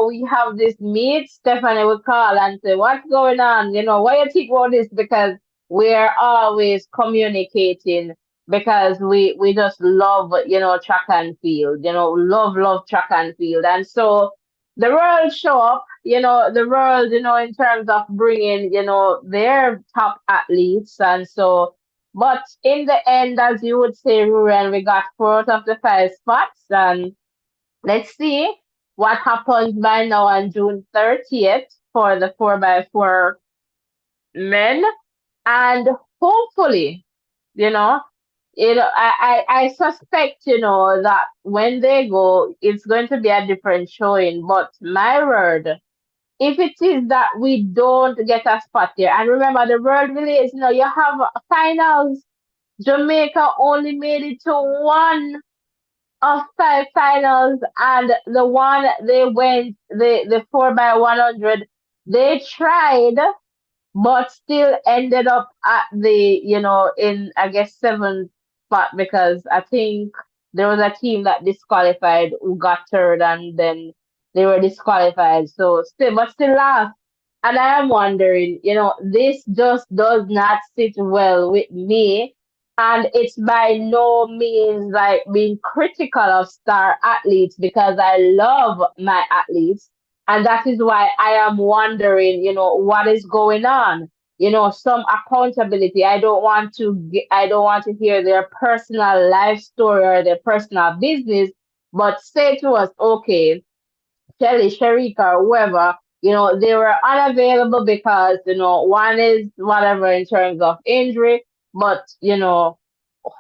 we have this meet, Stephanie will call and say, what's going on? What you think about this? Because we're always communicating because we just love, track and field, love track and field. And so the world show up, the world, in terms of bringing, their top athletes. And so, but in the end, as you would say, Ruren, we got four out of the five spots. And let's see what happens by now on June 30th for the 4x4 men. And hopefully, you know, I suspect, that when they go, it's going to be a different showing. But my word, if it is that we don't get a spot there, and remember the world relays, you have finals. Jamaica only made it to one of five finals, and the one they went, the 4x100, they tried but still ended up at the, in I guess seventh spot because I think there was a team that disqualified who got third and then they were disqualified. So still, but still last. And I am wondering, this just does not sit well with me. And it's by no means like being critical of star athletes because I love my athletes. And that is why I am wondering, what is going on? Some accountability. I don't want to hear their personal life story or their personal business, but say to us, okay, Shelly, Sharika, or whoever, they were unavailable because, one is whatever in terms of injury, but,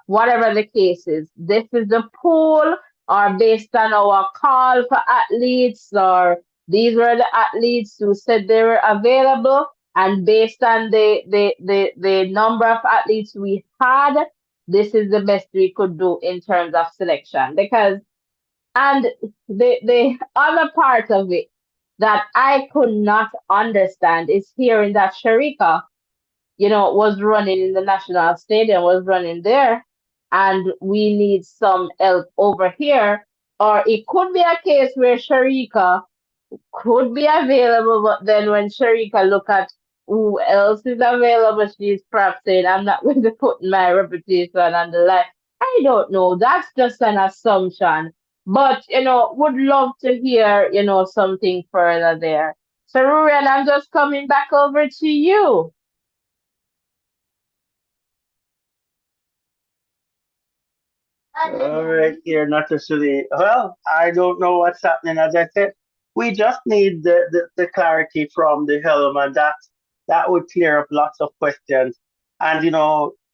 whatever the case is, this is the pool or based on our call for athletes or these were the athletes who said they were available and based on the number of athletes we had, this is the best we could do in terms of selection because and the other part of it that I could not understand is hearing that Sharika, was running in the national stadium, was running there, and we need some help over here. Or it could be a case where Sharika could be available, but then when Sharika look at who else is available, she's perhaps saying, I'm not going to put my reputation on the line. I don't know. That's just an assumption. But, would love to hear, something further there. So, Rurian, I'm just coming back over to you. All right, here, not necessarily. Well, I don't know what's happening. As I said, we just need the clarity from the helm, and that would clear up lots of questions. And,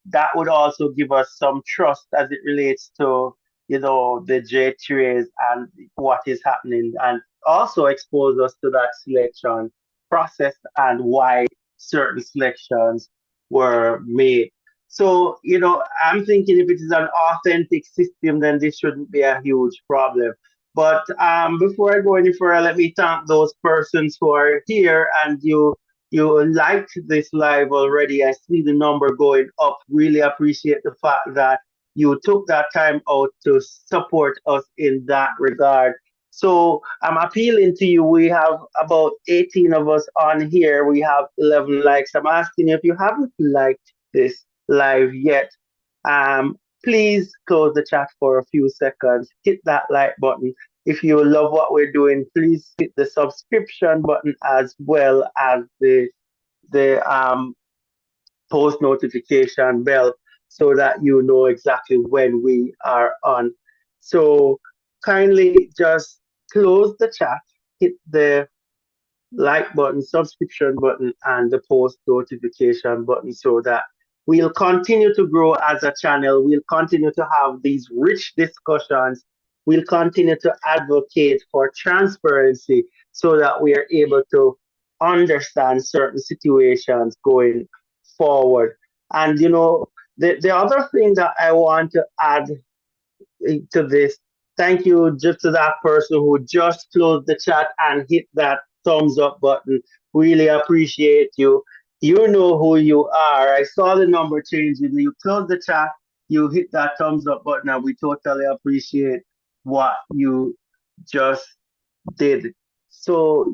that would also give us some trust as it relates to, the J trays and what is happening, and also expose us to that selection process and why certain selections were made. So, I'm thinking if it is an authentic system, then this shouldn't be a huge problem. But before I go any further, let me thank those persons who are here, and you liked this live already. I see the number going up. Really appreciate the fact that you took that time out to support us in that regard. So I'm appealing to you. We have about 18 of us on here. We have 11 likes. I'm asking you, if you haven't liked this live yet, please close the chat for a few seconds. Hit that like button. If you love what we're doing, please hit the subscription button as well as the post notification bell so that you know exactly when we are on. So kindly just close the chat, hit the like button, subscription button, and the post notification button so that we'll continue to grow as a channel. We'll continue to have these rich discussions. We'll continue to advocate for transparency so that we are able to understand certain situations going forward. And the other thing that I want to add to this. Thank you just to that person who just closed the chat and hit that thumbs up button. Really appreciate you. You know who you are. I saw the number changing. You closed the chat, you hit that thumbs up button, and we totally appreciate what you just did. So,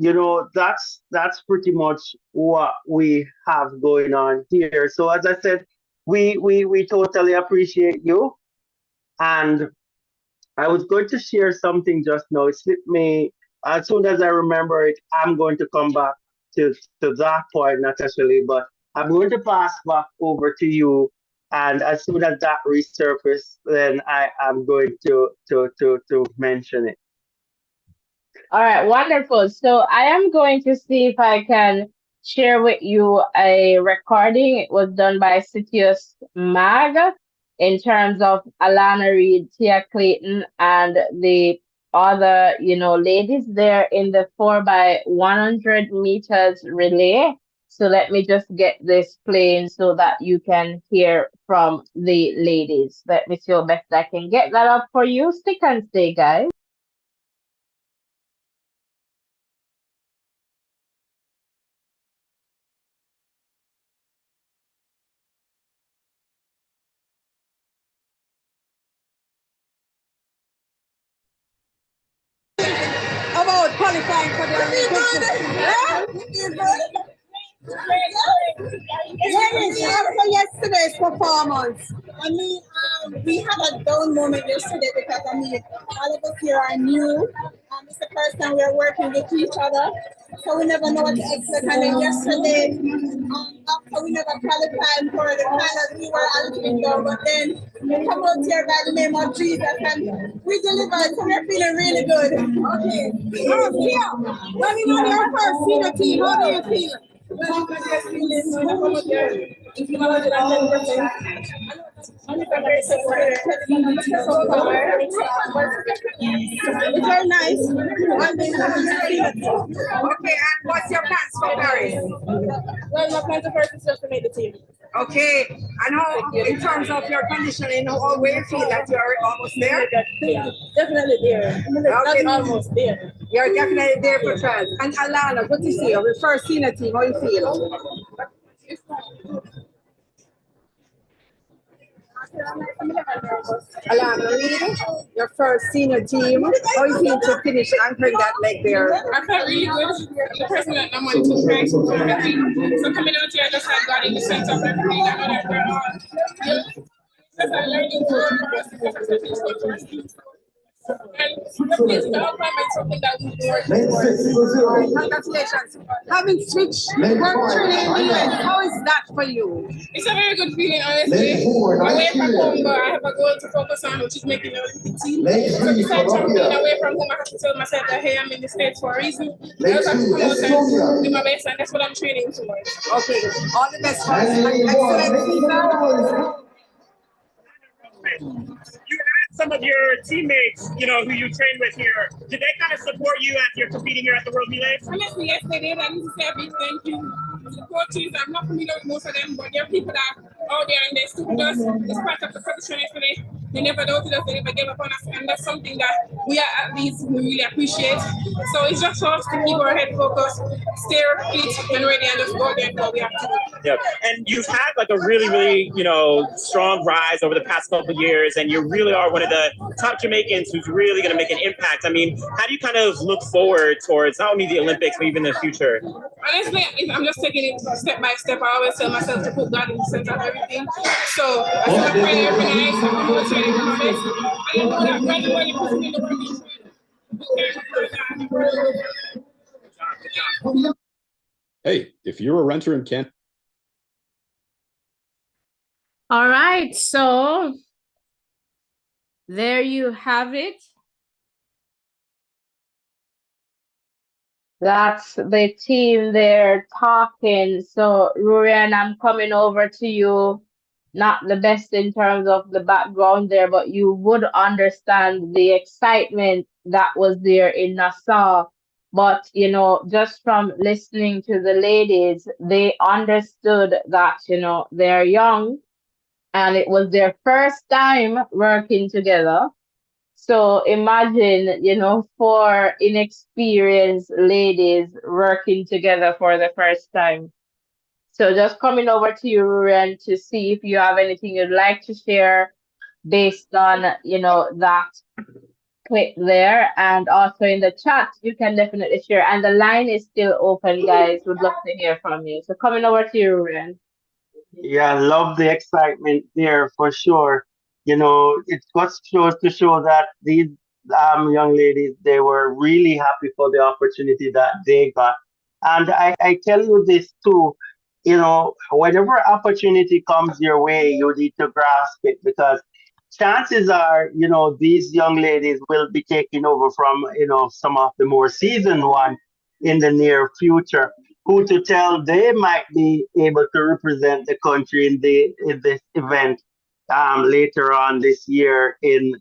that's pretty much what we have going on here. So as I said, we totally appreciate you. And I was going to share something just now. It slipped me. As soon as I remember it, I'm going to come back to that point, not actually, but I'm going to pass back over to you. And as soon as that resurfaces, then I am going to mention it. All right, wonderful. So I am going to see if I can share with you a recording. It was done by Citius Mag in terms of Alana Reed, Tia Clayton, and the other, ladies there in the 4 by 100 meters relay. So let me just get this playing so that you can hear from the ladies. Let me see how best I can get that up for you. Stick and stay, guys. About qualifying for the Olympics. Yes, after yesterday's performance, we had a down moment yesterday because all of us here are new. It's the first time we're working with each other, so we never know what to expect. And then yesterday, after we never qualified for the finals, we were a little bit down, but then we come out here by the name of Jesus and we delivered, so we're feeling really good. Okay. Kia, when we won your first senior team, how do you feel? It's very nice. Okay, and what's your plans for Paris? Well, my plans for Paris is just to make the team. Okay, and how, in terms of your conditioning, how where you feel that you're almost there? Definitely there. Okay, almost there. You're definitely there for trials. And Alana, good to see you. Your first senior team, how you feel? Alana, really? Your first senior team, how you feel to finish anchoring that leg there? I felt really good. The person that I'm on to trying to everything. So coming out here, I just had God in the sense of everything. I know that we're all just a learning curve for us because I'm such a first team. And definitely the outcome is something that we've been working towards. Congratulations. Having switched work training in the US, how is that for you? It's a very good feeling, honestly. Away from home, but I have a goal to focus on, which is making the Olympic team. So besides from being away from home, I have to tell myself that, hey, I'm in the States for a reason. I also have to come out and do my best, and that's what I'm training towards. Okay, all the best for us. Excellent feedback. You had some of your teammates, who you train with here. Did they kind of support you as you're competing here at the World Relays? Honestly, yes, they did. I need to say a big thank you to the coaches. I'm not familiar with most of them, but there are people that are out there and they stood with us. It's part of the competition yesterday. They never doubted us, they never gave up on us, and that's something that we are at least we really appreciate. So it's just for us to keep our head focused, stay fit and ready, and just go out there and do what we have to do. Yep. And you've had like a really, really, strong rise over the past couple of years, and you really are one of the top Jamaicans who's really going to make an impact. I mean, how do you kind of look forward towards not only the Olympics, but even the future? Honestly, I'm just taking it step by step. I always tell myself to put God in the center of everything. So I start praying every night, I come out training for my best. And I know that God when you put me in the work, Hey, if you're a renter and can't. All right, so there you have it. That's the team there talking. So, Rurian, I'm coming over to you. Not the best in terms of the background there, but you would understand the excitement that was there in Nassau. But, just from listening to the ladies, they understood that, they're young and it was their first time working together. So imagine, four inexperienced ladies working together for the first time. So just coming over to you, Ruren, to see if you have anything you'd like to share based on, that clip there. And also in the chat, you can definitely share. And the line is still open, guys. Would love to hear from you. So coming over to you, Ruren. Yeah, love the excitement there for sure. It just shows to show that these young ladies, they were really happy for the opportunity that they got. And I tell you this too, whenever opportunity comes your way, you need to grasp it because chances are, these young ladies will be taking over from, some of the more seasoned ones in the near future who to tell they might be able to represent the country in this event later on this year in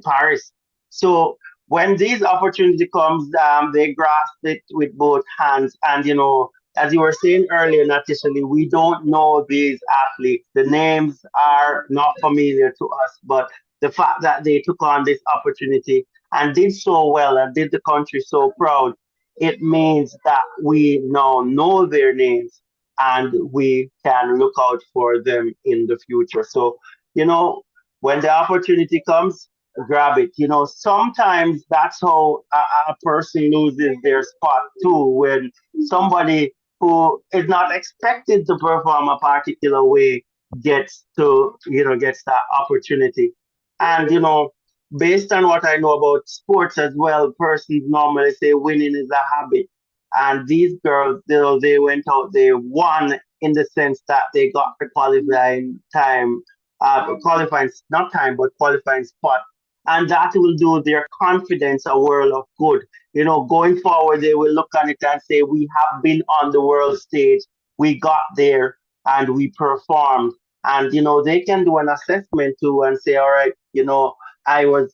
Paris. So when these opportunity comes, they grasp it with both hands. And as you were saying earlier, Natisha, we don't know these athletes. The names are not familiar to us, but the fact that they took on this opportunity and did so well and did the country so proud, it means that we now know their names and we can look out for them in the future. So, when the opportunity comes, grab it. Sometimes that's how a person loses their spot too, when somebody who is not expected to perform a particular way gets that opportunity. And, based on what I know about sports as well, persons normally say winning is a habit. And these girls, they went out, they won in the sense that they got the qualifying time, qualifying, not time, but qualifying spot. And that will do their confidence a world of good. Going forward, they will look at it and say, we have been on the world stage, we got there, and we performed. And, they can do an assessment too and say, all right, I was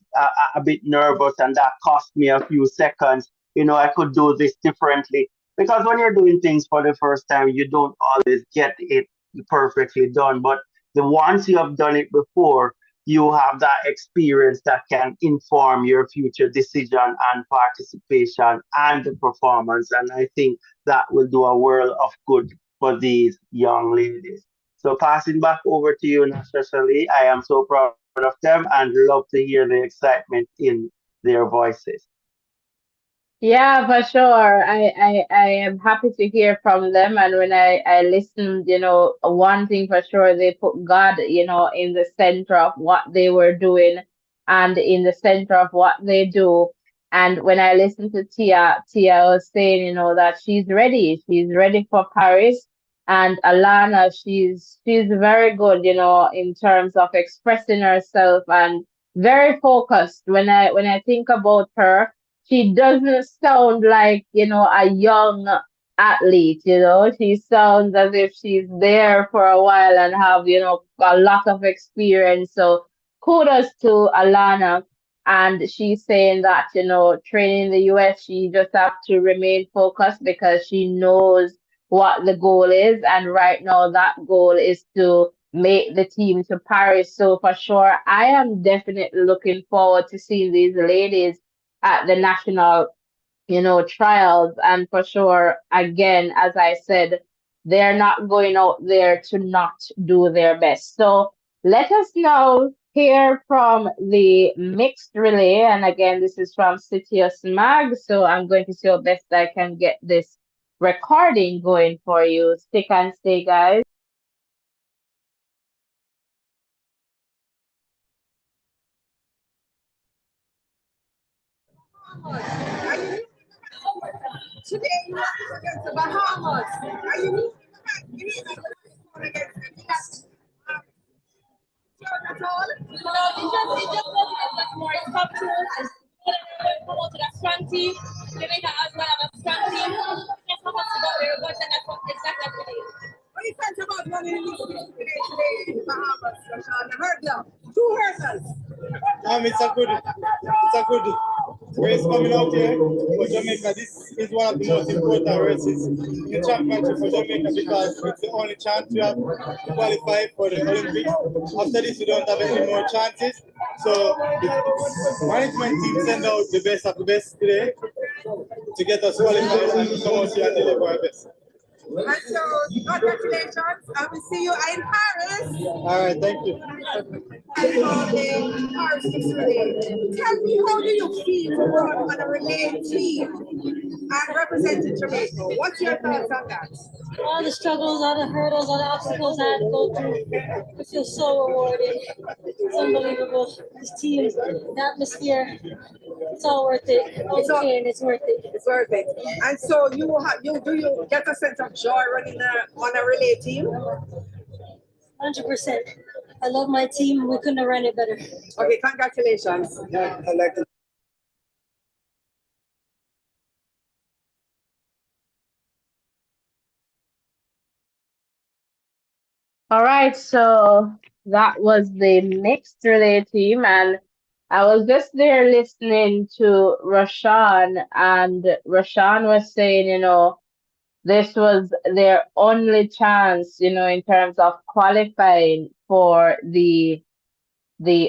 a bit nervous and that cost me a few seconds. I could do this differently. Because when you're doing things for the first time, you don't always get it perfectly done. But the once you have done it before, you have that experience that can inform your future decision and participation and the performance. And I think that will do a world of good for these young ladies. So passing back over to you, Nasha. I am so proud of them and love to hear the excitement in their voices. Yeah, for sure. I am happy to hear from them. And when I listened, one thing for sure, they put God, in the center of what they were doing. and in the center of what they do. And when I listened to Tia was saying, that she's ready. She's ready for Paris. And Alana, she's very good, in terms of expressing herself and very focused. When I think about her, she doesn't sound like, a young athlete, she sounds as if she's there for a while and have, a lot of experience. So kudos to Alana. And she's saying that, training in the US, she just have to remain focused because she knows what the goal is. And right now, that goal is to make the team to Paris. So for sure, I am definitely looking forward to seeing these ladies at the national, trials. And for sure, again, as I said, they're not going out there to not do their best. So let us now hear from the mixed relay. And again, this is from Citius Mag. So I'm going to see how best I can get this recording going for you. Stick and stay, guys. Today you are against the Bahamas. Are you against at all? No, it just wasn't much more. It's top two. Promoted a strong team. Jamaica as well have a strong team. Just how much to go there, but that's what exactly what it is. What do you think about running in today in the Bahamas, Rashawn? Hurdler. Two hurdlers. It's a good race coming out here for Jamaica. This is one of the most important races in the championship for Jamaica because it's the only chance we have to qualify for the Olympics. After this, we don't have any more chances. So the management team send out the best of the best today to get us qualified and come out here and deliver our best. And so, congratulations. I will see you in Paris. All right, thank you. Tell me, how do you feel to run on a relay team and represent Jamaica? What's your thoughts on that? All the struggles, all the hurdles, all the obstacles I had to go through. It feels so rewarding. It's unbelievable. This team, the atmosphere, it's all worth it. All the pain, it's worth it. It's worth it. And so you get a sense of joy running on a relay team? 100%. I love my team. We couldn't have run it better. Okay, congratulations. Yeah, I like to. All right, so that was the mixed relay team, and I was just there listening to Rashawn, and Rashawn was saying, this was their only chance, in terms of qualifying for the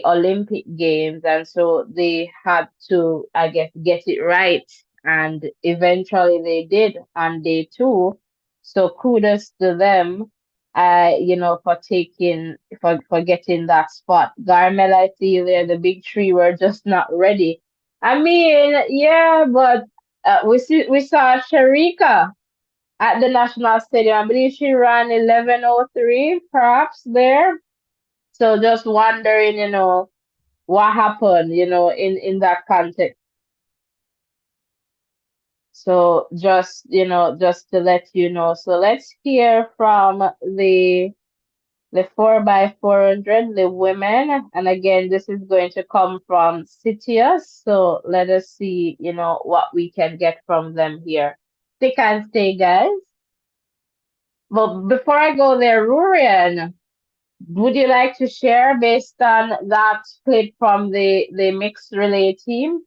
Olympic Games, and so they had to, I guess, get it right, and eventually they did on day two. So kudos to them, for getting that spot. Garmel, I see you there. The big three were just not ready. I mean, yeah, but we saw Sharika at the National Stadium. I believe she ran 11:03, perhaps there. So just wondering, what happened, in that context. So just to let you know. So let's hear from the 4x400, the women. And again, this is going to come from Citius. So let us see, what we can get from them here. Stick and stay, guys. But before I go there, Rurian, would you like to share based on that clip from the mixed relay team?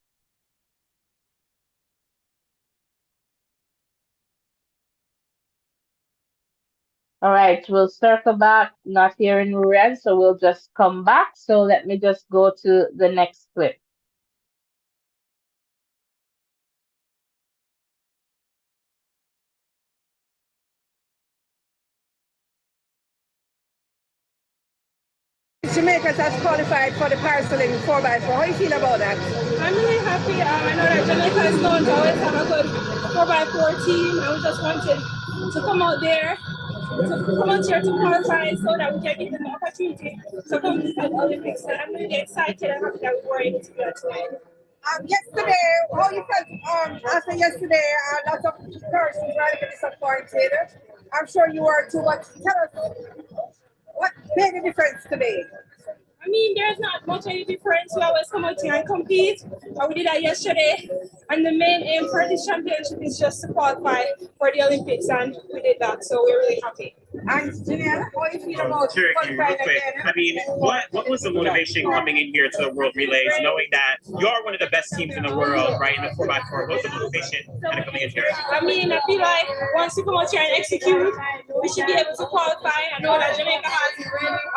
All right, we'll circle back, not hearing Rurian, so we'll just come back. So let me just go to the next clip. Jamaica has qualified for the Paris Olympics 4x4. How do you feel about that? I'm really happy. I know that Jamaica is known to always have a good 4x4 team, and we just wanted to come out there to come out here to qualify so that we can give them the opportunity to come to the Olympics. And I'm really excited and happy that we were able to do that tonight. Yesterday, how you felt after yesterday, a lot of persons were a little bit disappointed. I'm sure you were too, but tell us what made the difference today? I mean, there's not much any difference. We always come out here and compete. And we did that yesterday. And the main aim for this championship is just to qualify for the Olympics. And we did that. So we're really happy. And Janelle, how do you feel about Sure, qualifying real quick. again? I mean, what was the motivation coming in here to the World Relays, knowing that you are one of the best teams in the world, right, in the 4x4? What was the motivation kind of coming in here? I mean, I feel like once we come out here and execute, we should be able to qualify. I know that Jamaica has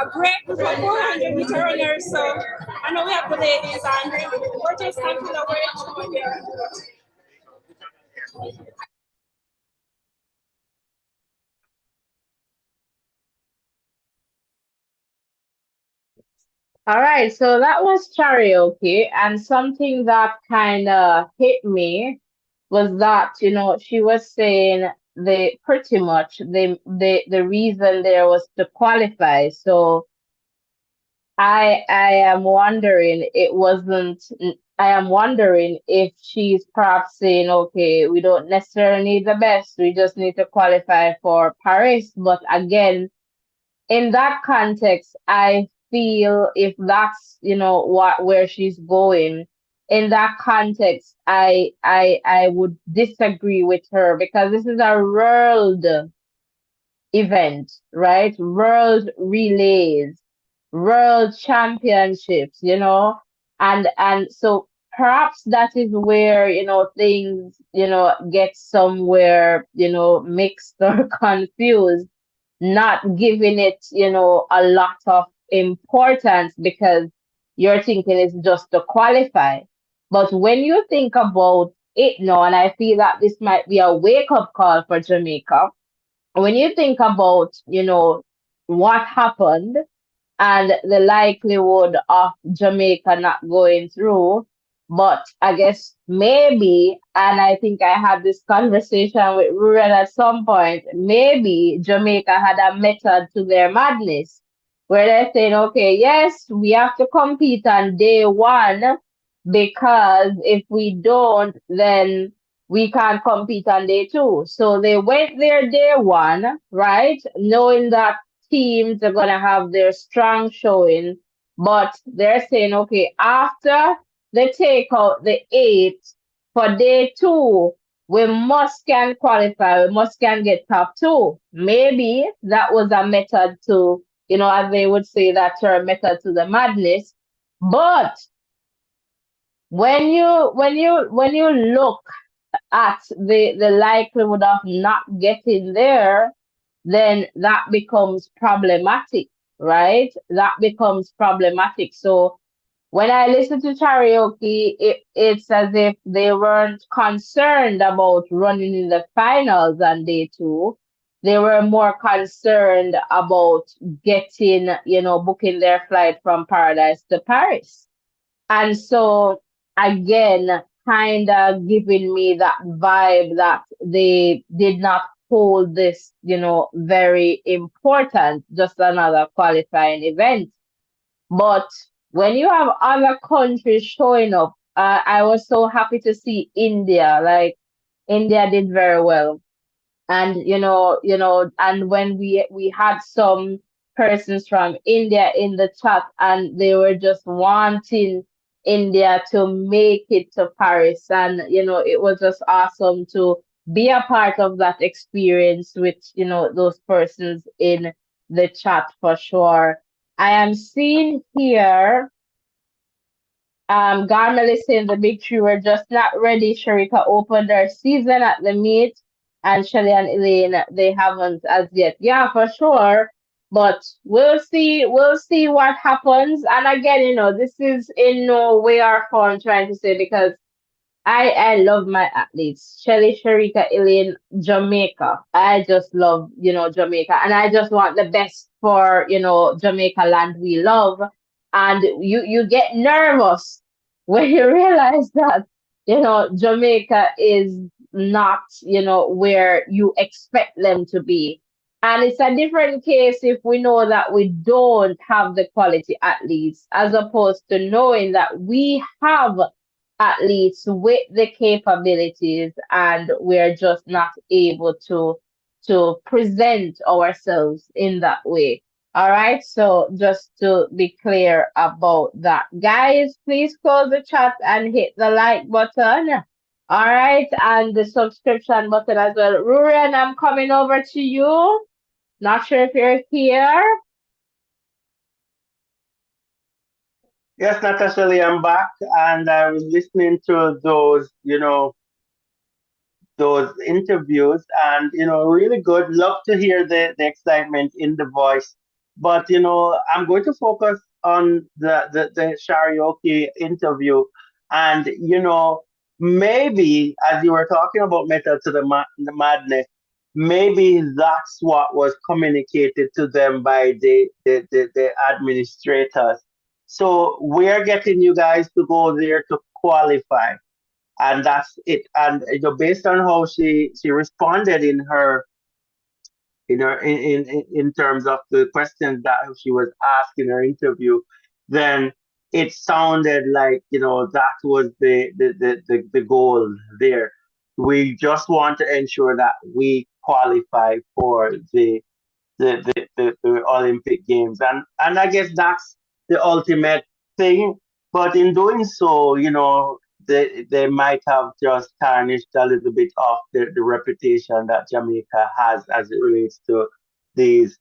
a great group of 400 meter runners, so I know we have the ladies, and we're just thankful that we're able to be here. All right, so that was karaoke, and something that kind of hit me was that, she was saying they pretty much the reason there was to qualify. So I am wondering I am wondering if she's perhaps saying, okay, we don't necessarily need the best, we just need to qualify for Paris. But again, in that context, I feel if that's, where she's going, in that context, I would disagree with her because this is a world event, right? World relays, world championships, and so perhaps that is where, things, get somewhere, mixed or confused, not giving it, a lot of importance because you're thinking it's just to qualify. But when you think about it now, and I feel that this might be a wake up call for Jamaica, when you think about, what happened and the likelihood of Jamaica not going through, but I guess maybe, and I think I had this conversation with Ruren at some point, maybe Jamaica had a method to their madness where they're saying, okay, yes, we have to compete on day one because if we don't, then we can't compete on day two. So they went there day one, right? Knowing that teams are gonna have their strong showing, but they're saying, okay, after they take out the eight for day two, we must can qualify, we must can get top two. Maybe that was a method to, as they would say that term, method to the madness. But when you look at the likelihood of not getting there, then that becomes problematic, right? That becomes problematic. So when I listen to karaoke, it's as if they weren't concerned about running in the finals on day two. They were more concerned about getting, booking their flight from Paradise to Paris. And so again, kind of giving me that vibe that they did not hold this, very important, just another qualifying event. But when you have other countries showing up, I was so happy to see India. Like India did very well, and and when we had some persons from India in the chat, and they were just wanting India to make it to Paris, and it was just awesome to be a part of that experience with those persons in the chat for sure. I am seeing here Garmel is saying the big three were just not ready. Sharika opened their season at the meet, and Shelly and Elaine, they haven't as yet. Yeah, for sure. But we'll see. We'll see what happens. And again, this is in no way or form trying to say because I love my athletes. Shelly, Sharika, Elaine, Jamaica. I just love, Jamaica. And I just want the best for, Jamaica land we love. And you get nervous when you realize that, Jamaica is not, where you expect them to be. And it's a different case if we know that we don't have the quality athletes, as opposed to knowing that we have athletes with the capabilities and we're just not able to present ourselves in that way. All right, so just to be clear about that. Guys, please close the chat and hit the like button. All right, and the subscription button as well. Rurian, I'm coming over to you. Not sure if you're here. Yes, Natasha, I'm back, and I was listening to those, those interviews, and really good. Love to hear the excitement in the voice. But I'm going to focus on the karaoke interview, and maybe as you were talking about method to the madness, maybe that's what was communicated to them by the administrators. So we're getting you guys to go there to qualify, and that's it. And based on how she responded in terms of the questions that she was asked in her interview, then it sounded like that was the goal there. We just want to ensure that we qualify for the Olympic Games. And I guess that's the ultimate thing. But in doing so, they might have just tarnished a little bit of the reputation that Jamaica has as it relates to these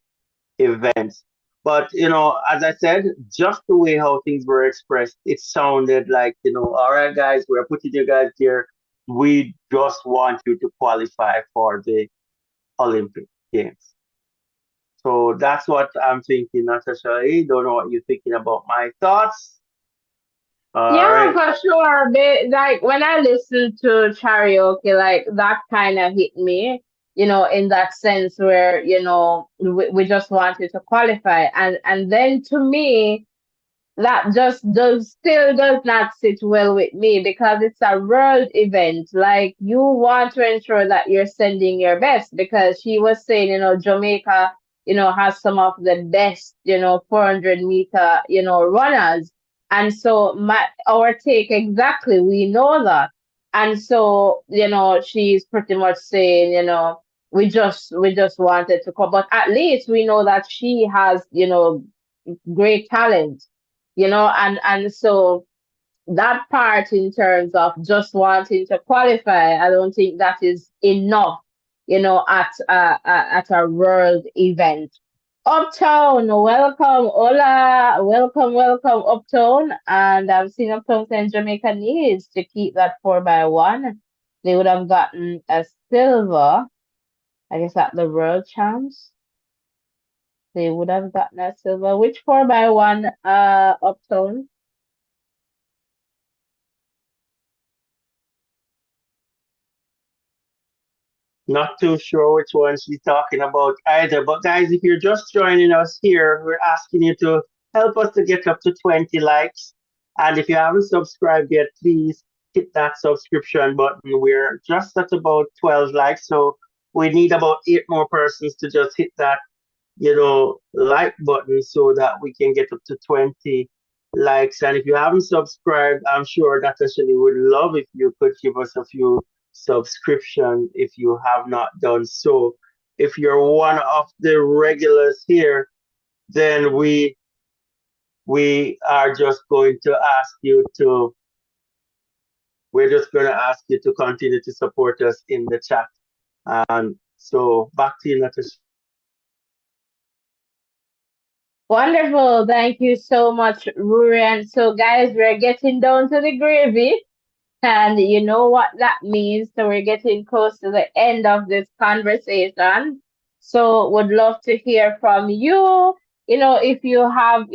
events. But as I said, just the way how things were expressed, it sounded like, all right, guys, we're putting you guys here. We just want you to qualify for the Olympic Games. So that's what I'm thinking, Natasha. I don't know what you're thinking about my thoughts. All Yeah, right. for sure. Like when I listen to karaoke, like that kind of hit me, in that sense where, we just wanted to qualify. And then to me, that just does not sit well with me because it's a world event. Like you want to ensure that you're sending your best because she was saying, Jamaica, has some of the best, 400-meter, runners. And so our take exactly, we know that. And so, she's pretty much saying, we just wanted to come, but at least we know that she has, great talent, and so that part in terms of just wanting to qualify, I don't think that is enough, at a world event. Uptown, welcome, hola, welcome, Uptown. And I've seen Uptown saying Jamaica needs to keep that 4x1. They would have gotten a silver, I guess, at the world champs. They would have gotten a silver. Which 4x1, Uptown? Not too sure which one she's talking about either. But guys, if you're just joining us here, we're asking you to help us to get up to 20 likes. And if you haven't subscribed yet, please hit that subscription button. We're just at about 12 likes. So we need about 8 more persons to just hit that like button so that we can get up to 20 likes. And if you haven't subscribed, I'm sure that actually would love if you could give us a few subscription if you have not done so. If you're one of the regulars here, then we are just going to ask you to we're just going to ask you to continue to support us in the chat. And so back to you, Natasha. Wonderful. Thank you so much, Rurian. So, guys, we're getting down to the gravy. And you know what that means. So, we're getting close to the end of this conversation. So, would love to hear from you. If you have,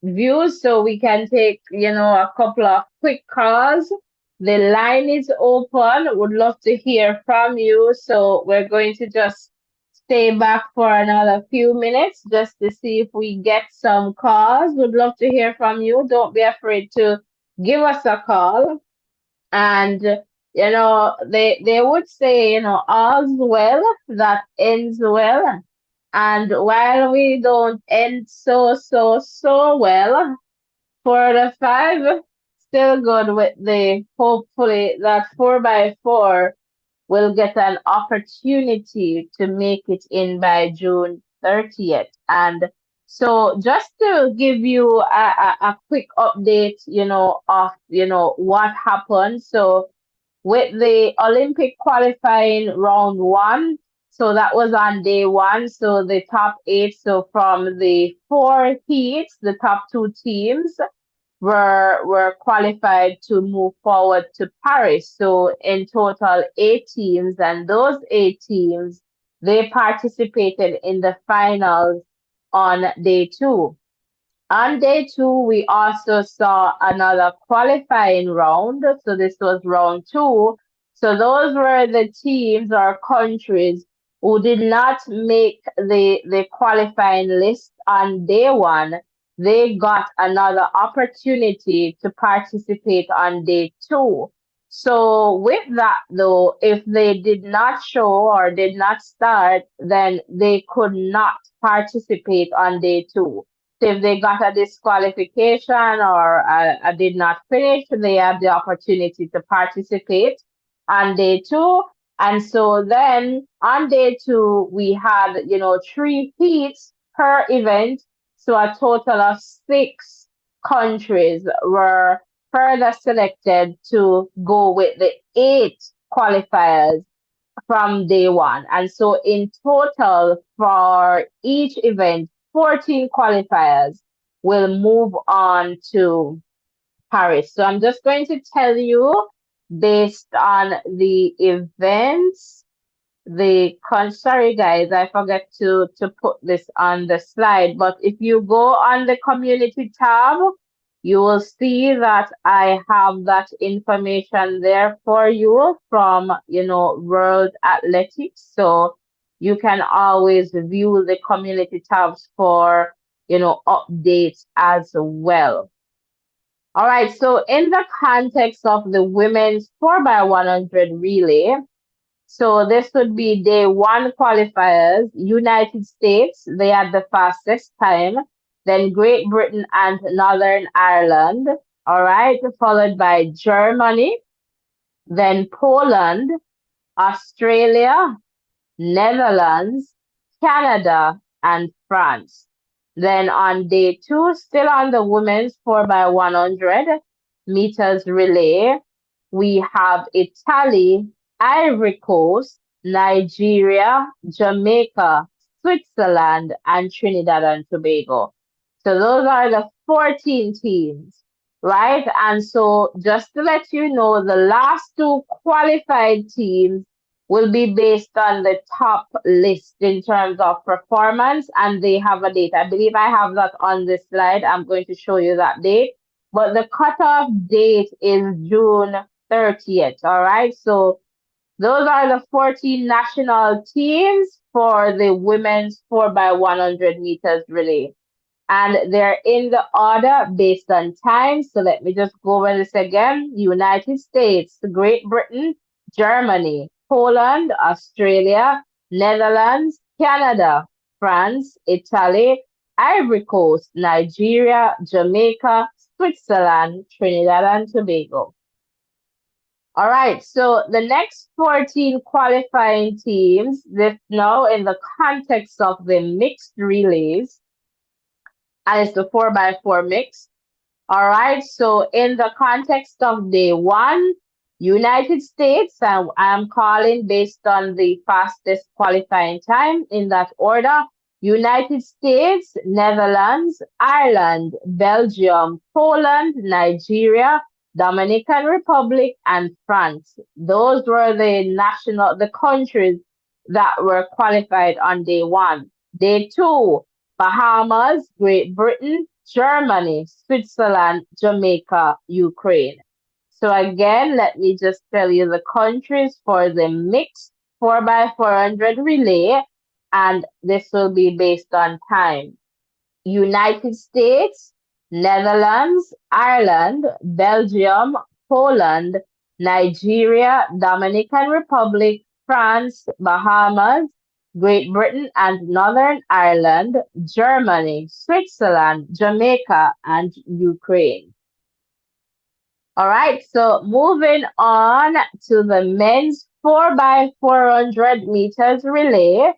views, so we can take, a couple of quick calls. The line is open. Would love to hear from you. So, we're going to just stay back for another few minutes just to see if we get some calls. Would love to hear from you. Don't be afraid to give us a call. And they would say, all's well that ends well. And while we don't end so well for the five, still good with the hopefully that 4x4 will get an opportunity to make it in by June 30th. And so just to give you a quick update, of, what happened. So with the Olympic qualifying round one, so that was on day one. So the top eight, so from the four heats, the top two teams were qualified to move forward to Paris. So in total, 8 teams, and those 8 teams they participated in the finals on day two. On day two, we also saw another qualifying round. So this was round two. So those were the teams or countries who did not make the qualifying list on day one. They got another opportunity to participate on day two. So with that though, if they did not show or did not start, then they could not participate on day two. So if they got a disqualification or did not finish, they have the opportunity to participate on day two. And so then on day two, we had, 3 heats per event. So a total of 6 countries were further selected to go with the 8 qualifiers from day one. And so in total for each event, 14 qualifiers will move on to Paris. So I'm just going to tell you based on the events, sorry guys, I forgot to put this on the slide, but if you go on the community tab, you will see that I have that information there for you from, World Athletics. So you can always view the community tabs for, updates as well. All right, so in the context of the women's 4x100 relay, so this would be day one qualifiers. United States, they had the fastest time. Then Great Britain and Northern Ireland. All right, followed by Germany, then Poland, Australia, Netherlands, Canada, and France. Then on day two, still on the women's 4x100 meters relay, we have Italy, Ivory Coast, Nigeria, Jamaica, Switzerland, and Trinidad and Tobago. So those are the 14 teams, right? And so just to let you know, the last two qualified teams will be based on the top list in terms of performance, and they have a date. I believe I have that on this slide. I'm going to show you that date. But the cutoff date is June 30th. All right. So those are the 14 national teams for the women's 4x100 meters relay. And they're in the order based on time. So let me just go over this again. United States, Great Britain, Germany, Poland, Australia, Netherlands, Canada, France, Italy, Ivory Coast, Nigeria, Jamaica, Switzerland, Trinidad and Tobago. All right, so the next 14 qualifying teams, this now in the context of the mixed relays, and it's the 4x4 mix. All right, so in the context of day one, United States, and I'm calling based on the fastest qualifying time in that order. United States, Netherlands, Ireland, Belgium, Poland, Nigeria, Dominican Republic, and France. Those were the countries that were qualified on day one. Day two, Bahamas, Great Britain, Germany, Switzerland, Jamaica, Ukraine. So again, let me just tell you the countries for the mixed 4x400 relay, and this will be based on time. United States, Netherlands, Ireland, Belgium, Poland, Nigeria, Dominican Republic, France, Bahamas, Great Britain and Northern Ireland, Germany, Switzerland, Jamaica, and Ukraine. All right, so moving on to the men's 4 by 400 meters relay.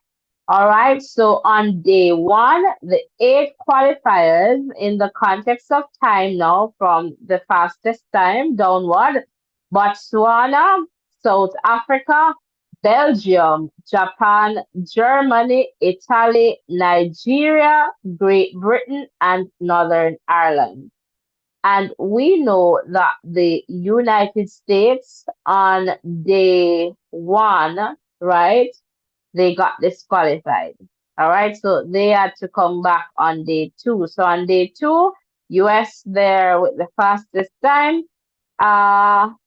All right, so on day one, the 8 qualifiers in the context of time now from the fastest time downward: Botswana, South Africa, Belgium, Japan, Germany, Italy, Nigeria, Great Britain, and Northern Ireland. And we know that the United States on day one, right, they got disqualified. All right, so they had to come back on day two. So on day two, US there with the fastest time.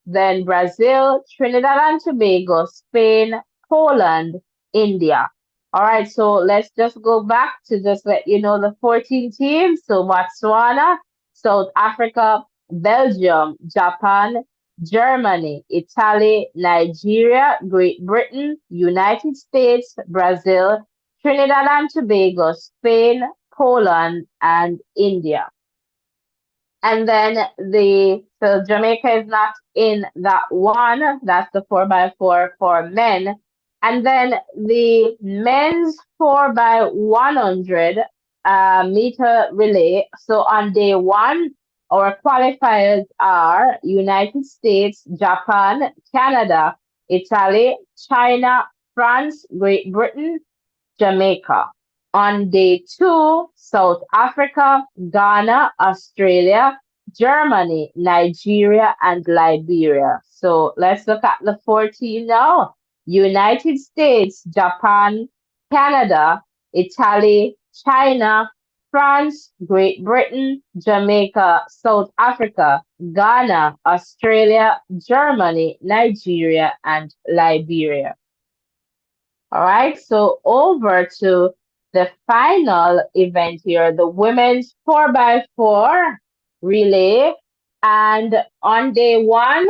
Then Brazil, Trinidad and Tobago, Spain, Poland, India. All right, so let's just go back to just let you know the 14 teams. So Botswana, South Africa, Belgium, Japan, Germany, Italy, Nigeria, Great Britain, United States, Brazil, Trinidad and Tobago, Spain, Poland, and India. And then so Jamaica is not in that one. That's the 4 by 4 for men. And then the men's 4 by 100 meter relay. So on day one, our qualifiers are United States, Japan, Canada, Italy, China, France, Great Britain, Jamaica. On day two, South Africa, Ghana, Australia, Germany, Nigeria, and Liberia. So let's look at the 14 now. United States, Japan, Canada, Italy, China, France, Great Britain, Jamaica, South Africa, Ghana, Australia, Germany, Nigeria, and Liberia. All right, so over to the final event here, the women's 4 by 4 relay. And on day one,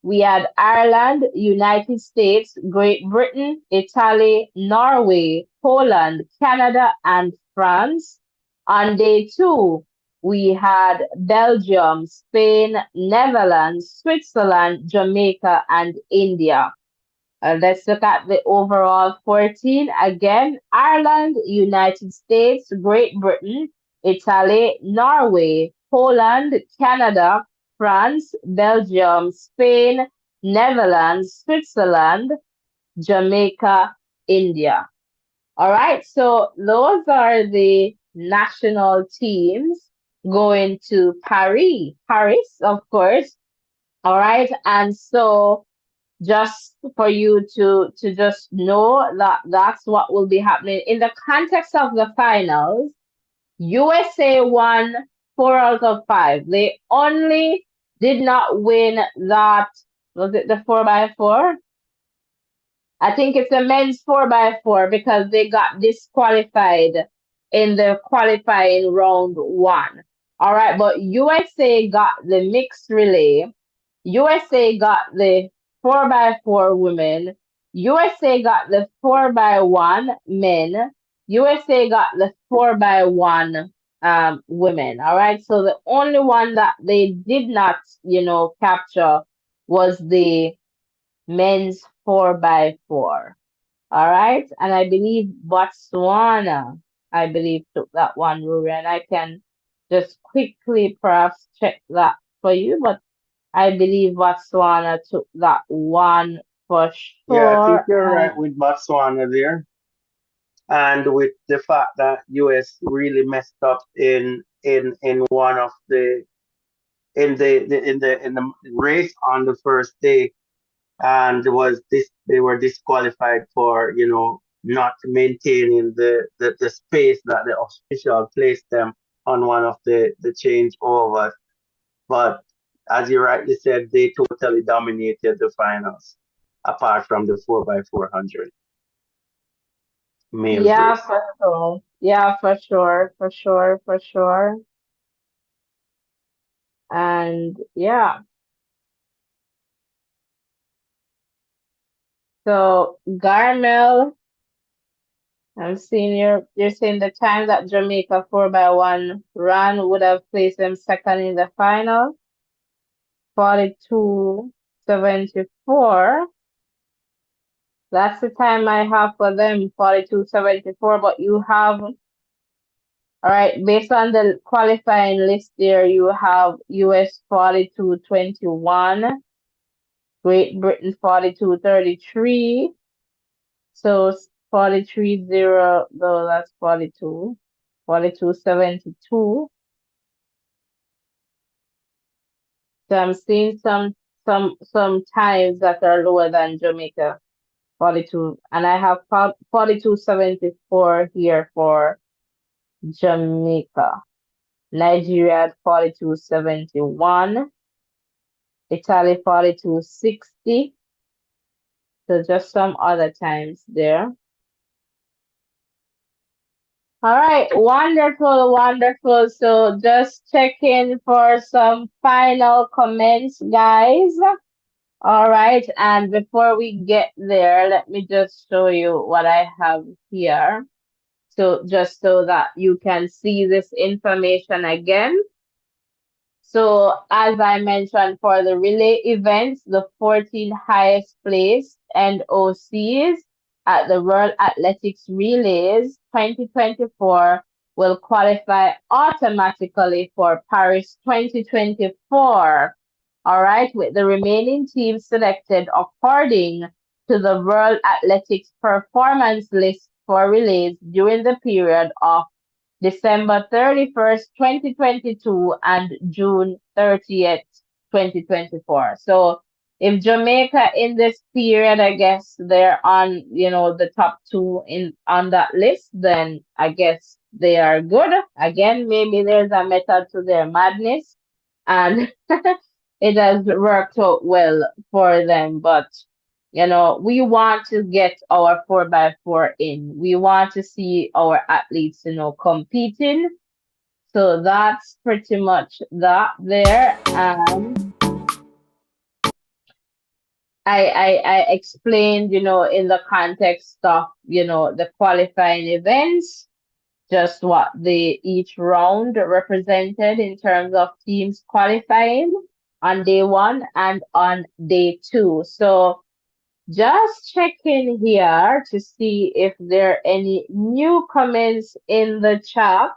we had Ireland, United States, Great Britain, Italy, Norway, Poland, Canada, and France. On day two, we had Belgium, Spain, Netherlands, Switzerland, Jamaica, and India. Let's look at the overall 14. Again, Ireland, United States, Great Britain, Italy, Norway, Poland, Canada, France, Belgium, Spain, Netherlands, Switzerland, Jamaica, India. All right, so those are the national teams going to Paris, of course. All right, and so just for you to just know that that's what will be happening in the context of the finals. USA won 4 out of 5. They only did not win that. Was it the 4 by 4? I think it's the men's 4 by 4 because they got disqualified in the qualifying round one. All right, but USA got the mixed relay. USA got the 4 by 4 women. USA got the 4 by 1 men. USA got the 4 by 1 women. All right. So the only one that they did not, capture was the men's 4 by 4. All right. And I believe Botswana, took that one, Ruri, and I can just quickly perhaps check that for you. But I believe Botswana took that one for Yeah, I think sure. you're And right with Botswana there, and with the fact that US really messed up in one of the in the race on the first day, and was this they were disqualified for not maintaining the space that the official placed them on one of the changeovers. But as you rightly said, they totally dominated the finals, apart from the 4 by 400 males yeah, race. for sure. Yeah, for sure, for sure, for sure. And yeah, so Garmel, I'm seeing you're saying the time that Jamaica 4x1 ran would have placed them second in the final, 42-74. That's the time I have for them, 42-74. But you have, all right, based on the qualifying list there, you have US 42-21, Great Britain 42-33. So 43-0, though that's 42. 42-72. So I'm seeing some times that are lower than Jamaica, 42, and I have 42-74 here for Jamaica. Nigeria at 42-71, Italy 42-60. So just some other times there. All right, wonderful, wonderful. So just checking for some final comments, guys. All right, and before we get there, let me just show you what I have here. So just so that you can see this information again. So as I mentioned for the relay events, the 14 highest placed NOCs at the World Athletics Relays 2024 will qualify automatically for Paris 2024. All right, with the remaining teams selected according to the World Athletics Performance List for relays during the period of December 31st, 2022 and June 30th, 2024. So if Jamaica in this period, I guess they're on, the top two in on that list, then I guess they are good. Again, maybe there's a method to their madness and it has worked out well for them, but we want to get our 4x4 in. We want to see our athletes, competing. So that's pretty much that there. I explained, in the context of, the qualifying events, just what each round represented in terms of teams qualifying on day one and on day two. So just checking here to see if there are any new comments in the chat.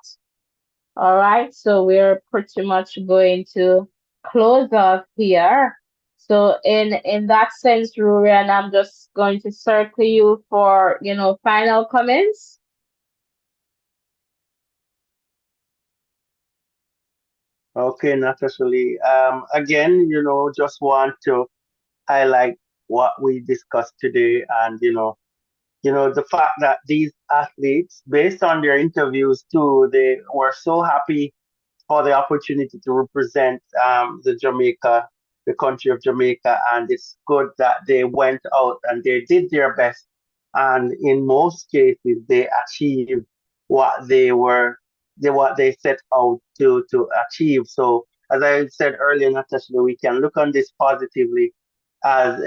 All right, so we're pretty much going to close off here. So in that sense, Rurian, I'm just going to circle you for, final comments. Okay, Natasha. Again, just want to highlight what we discussed today, and the fact that these athletes, based on their interviews too, they were so happy for the opportunity to represent the country of Jamaica, and it's good that they went out and they did their best, and in most cases they achieved what what they set out to achieve. So, as I said earlier, Natasha, we can look on this positively as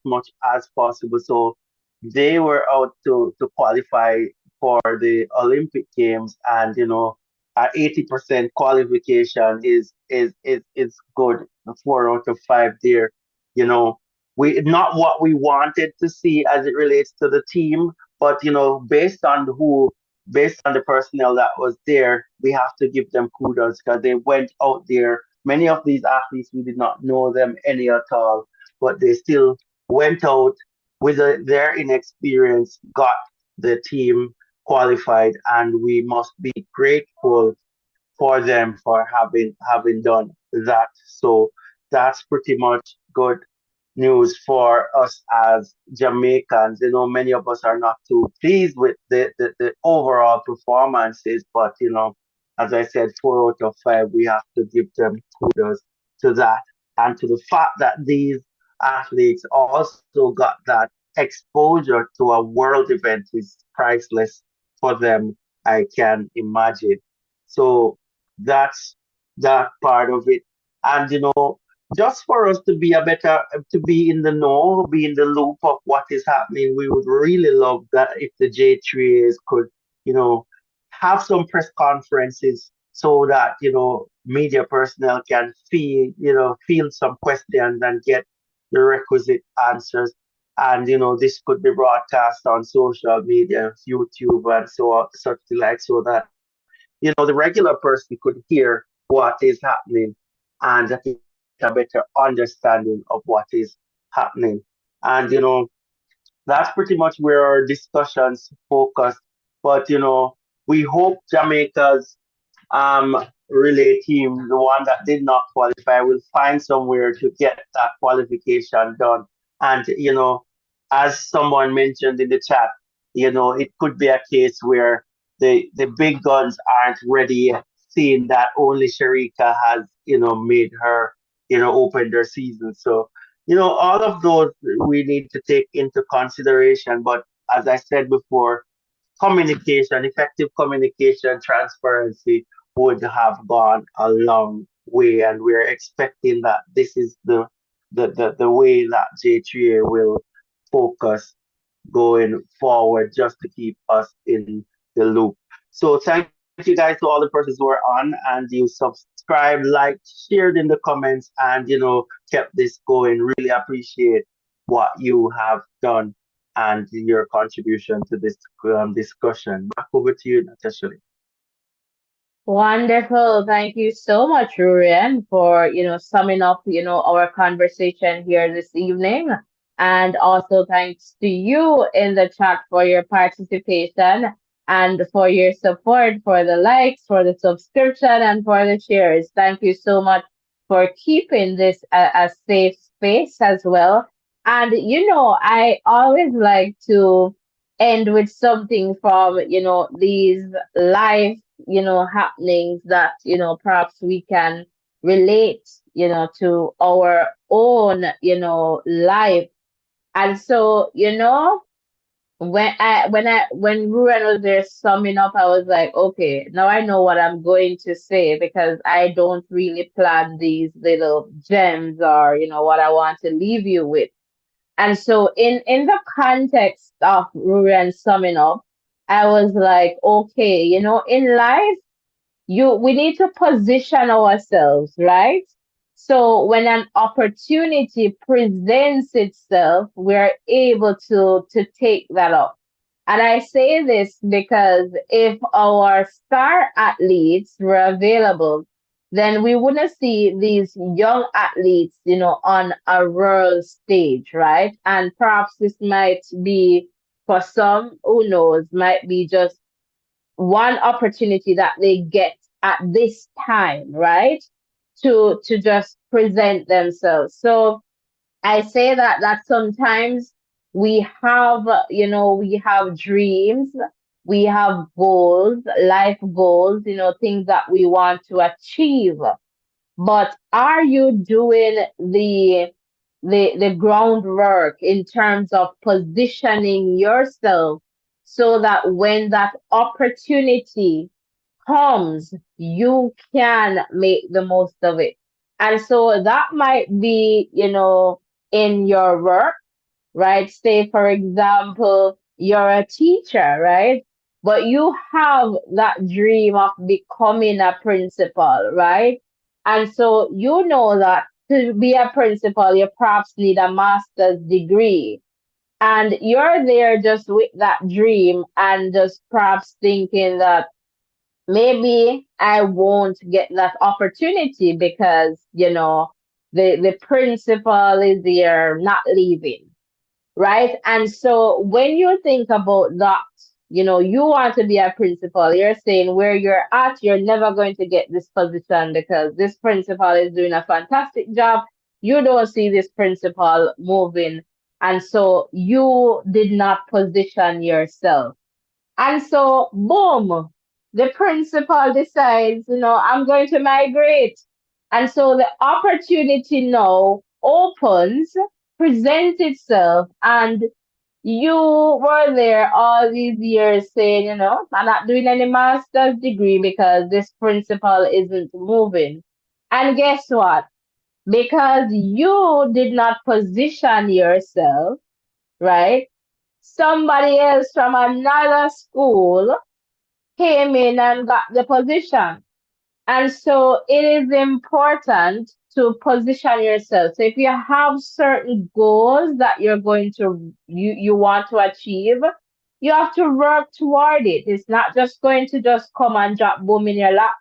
much as possible. So they were out to qualify for the Olympic Games, and 80% qualification is good. 4 out of 5 there. You know, we not what we wanted to see as it relates to the team, but based on the personnel that was there, we have to give them kudos because they went out there. Many of these athletes, we did not know them any at all, but they still went out with their inexperience, got the team qualified, and we must be grateful for them for having done that. So that's pretty much good news for us as Jamaicans. Many of us are not too pleased with the overall performances, but as I said, 4 out of 5, we have to give them kudos to that, and to the fact that these athletes also got that exposure to a world event is priceless for them, I can imagine. So that's that part of it. And just for us to be a better, to be in the know, be in the loop of what is happening, we would really love that if the J3As could, you know, have some press conferences so that, media personnel can field some questions and get the requisite answers. And, this could be broadcast on social media, YouTube, and so on, such like, so that, the regular person could hear what is happening and get a better understanding of what is happening. And, that's pretty much where our discussions focus. But, we hope Jamaica's relay team, the one that did not qualify, will find somewhere to get that qualification done. And, as someone mentioned in the chat, it could be a case where the big guns aren't ready yet, seeing that only Sharika has, made her, open their season. So, all of those we need to take into consideration. But as I said before, communication, effective communication, transparency would have gone a long way. And we're expecting that this is the way that J3A will focus going forward just to keep us in the loop. So thank you guys to all the persons who are on and you subscribe, like, shared in the comments, and kept this going. Really appreciate what you have done and your contribution to this discussion. Back over to you, Natasha. Wonderful. Thank you so much, Rurian, for, summing up, our conversation here this evening. And also thanks to you in the chat for your participation and for your support, for the likes, for the subscription, and for the shares. Thank you so much for keeping this a safe space as well. And, I always like to end with something from, these live happenings that perhaps we can relate to our own life. And so when Ruben was there summing up, I was like, okay, now I know what I'm going to say, because I don't really plan these little gems or what I want to leave you with. And so in the context of Ruben summing up, I was like, okay, in life, we need to position ourselves, right? So when an opportunity presents itself, we're able to take that up. And I say this because if our star athletes were available, then we wouldn't see these young athletes, on a world stage, right? And perhaps this might be, for some, who knows, might be just one opportunity that they get at this time, right? To just present themselves. So I say that sometimes we have, we have dreams, we have goals, life goals, things that we want to achieve. But are you doing the groundwork in terms of positioning yourself so that when that opportunity comes, you can make the most of it? And so that might be, in your work, right? Say, for example, you're a teacher, right? But you have that dream of becoming a principal, right? And so you know that to be a principal, you perhaps need a master's degree. And you're there just with that dream and just perhaps thinking that maybe I won't get that opportunity because, the principal is there not leaving, right? And so when you think about that, you want to be a principal, you're saying where you're at, you're never going to get this position because this principal is doing a fantastic job. You don't see this principal moving. And so you did not position yourself. And so, boom, the principal decides, I'm going to migrate. And so the opportunity now opens, presents itself, and you were there all these years saying, I'm not doing any master's degree because this principal isn't moving. And guess what? because you did not position yourself, right? Somebody else from another school came in and got the position. And so it is important to position yourself. So if you have certain goals that you're going to you want to achieve, you have to work toward it. It's not just going to just come and drop boom in your lap.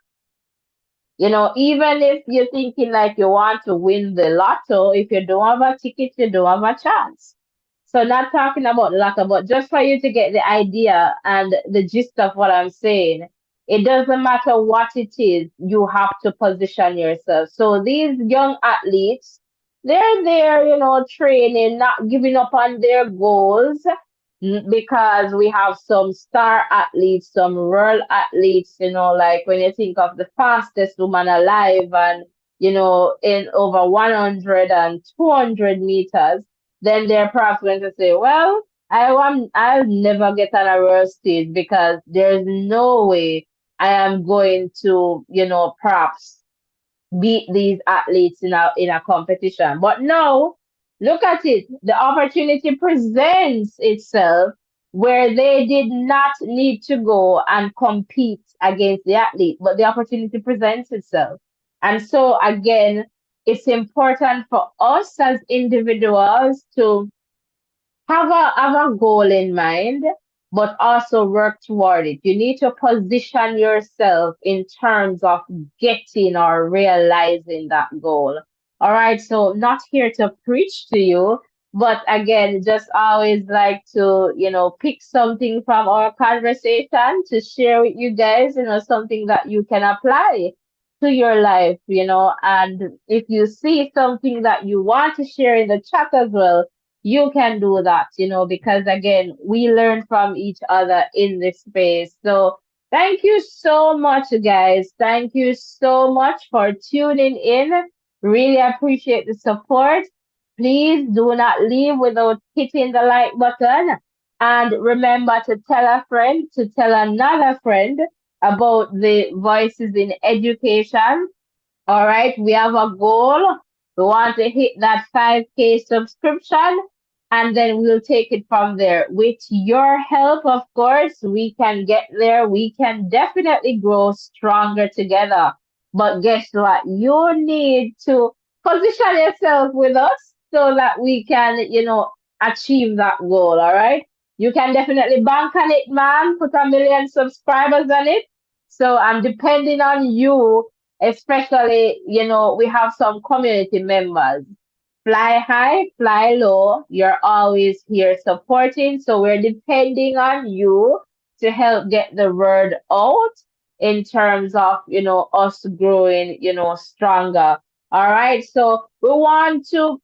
Even if you're thinking like you want to win the lotto, if you don't have a ticket, you don't have a chance. So not talking about lotto, but just for you to get the idea and the gist of what I'm saying. It doesn't matter what it is, you have to position yourself. So these young athletes, they're there, training, not giving up on their goals, because we have some star athletes, some world athletes, like when you think of the fastest woman alive and, in over 100 and 200 meters, then they're perhaps going to say, well, I'll never get on a world stage because there's no way I am going to, perhaps beat these athletes in a competition. But no, look at it. The opportunity presents itself where they did not need to go and compete against the athlete, but the opportunity presents itself. And so again, it's important for us as individuals to have a goal in mind, but also work toward it. You need to position yourself in terms of getting or realizing that goal. All right. So not here to preach to you, but again, just always like to, pick something from our conversation to share with you guys, something that you can apply to your life, and if you see something that you want to share in the chat as well, you can do that, because again, we learn from each other in this space. So thank you so much, guys. Thank you so much for tuning in. Really appreciate the support. Please do not leave without hitting the like button. And remember to tell a friend to tell another friend about the Voices in Education. All right, we have a goal. We want to hit that 5K subscription, and then we'll take it from there. With your help, of course, we can get there. We can definitely grow stronger together. But guess what? You need to position yourself with us so that we can, achieve that goal. All right. You can definitely bank on it, man. Put 1 million subscribers on it. So I'm depending on you, especially, we have some community members. Fly high, fly low. You're always here supporting. So we're depending on you to help get the word out in terms of, us growing, stronger. All right. So we want to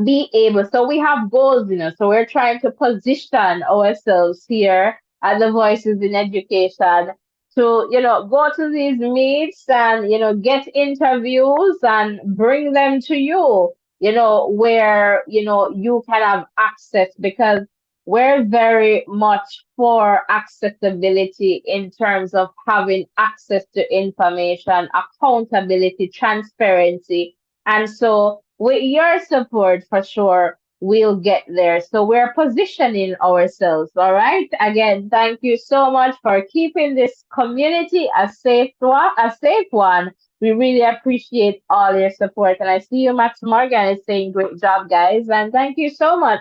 be able, so we have goals, so we're trying to position ourselves here at the Voices in Education to, go to these meets and, get interviews and bring them to you, where, you can have access, because we're very much for accessibility in terms of having access to information, accountability, transparency. And so with your support, for sure, we'll get there. So we're positioning ourselves. All right. Again, thank you so much for keeping this community a safe one. A safe one. We really appreciate all your support. And I see you, Max Morgan, is saying great job, guys. And thank you so much.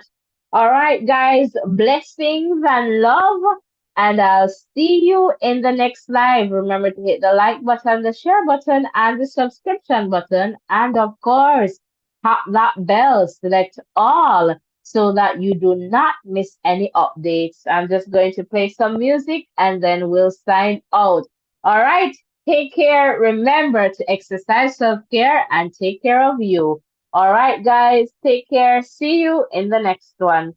All right, guys. Blessings and love. And I'll see you in the next live. Remember to hit the like button, the share button, and the subscription button. And of course, tap that bell, select all so that you do not miss any updates. I'm just going to play some music and then we'll sign out. All right. Take care. Remember to exercise self-care and take care of you. All right, guys. Take care. See you in the next one.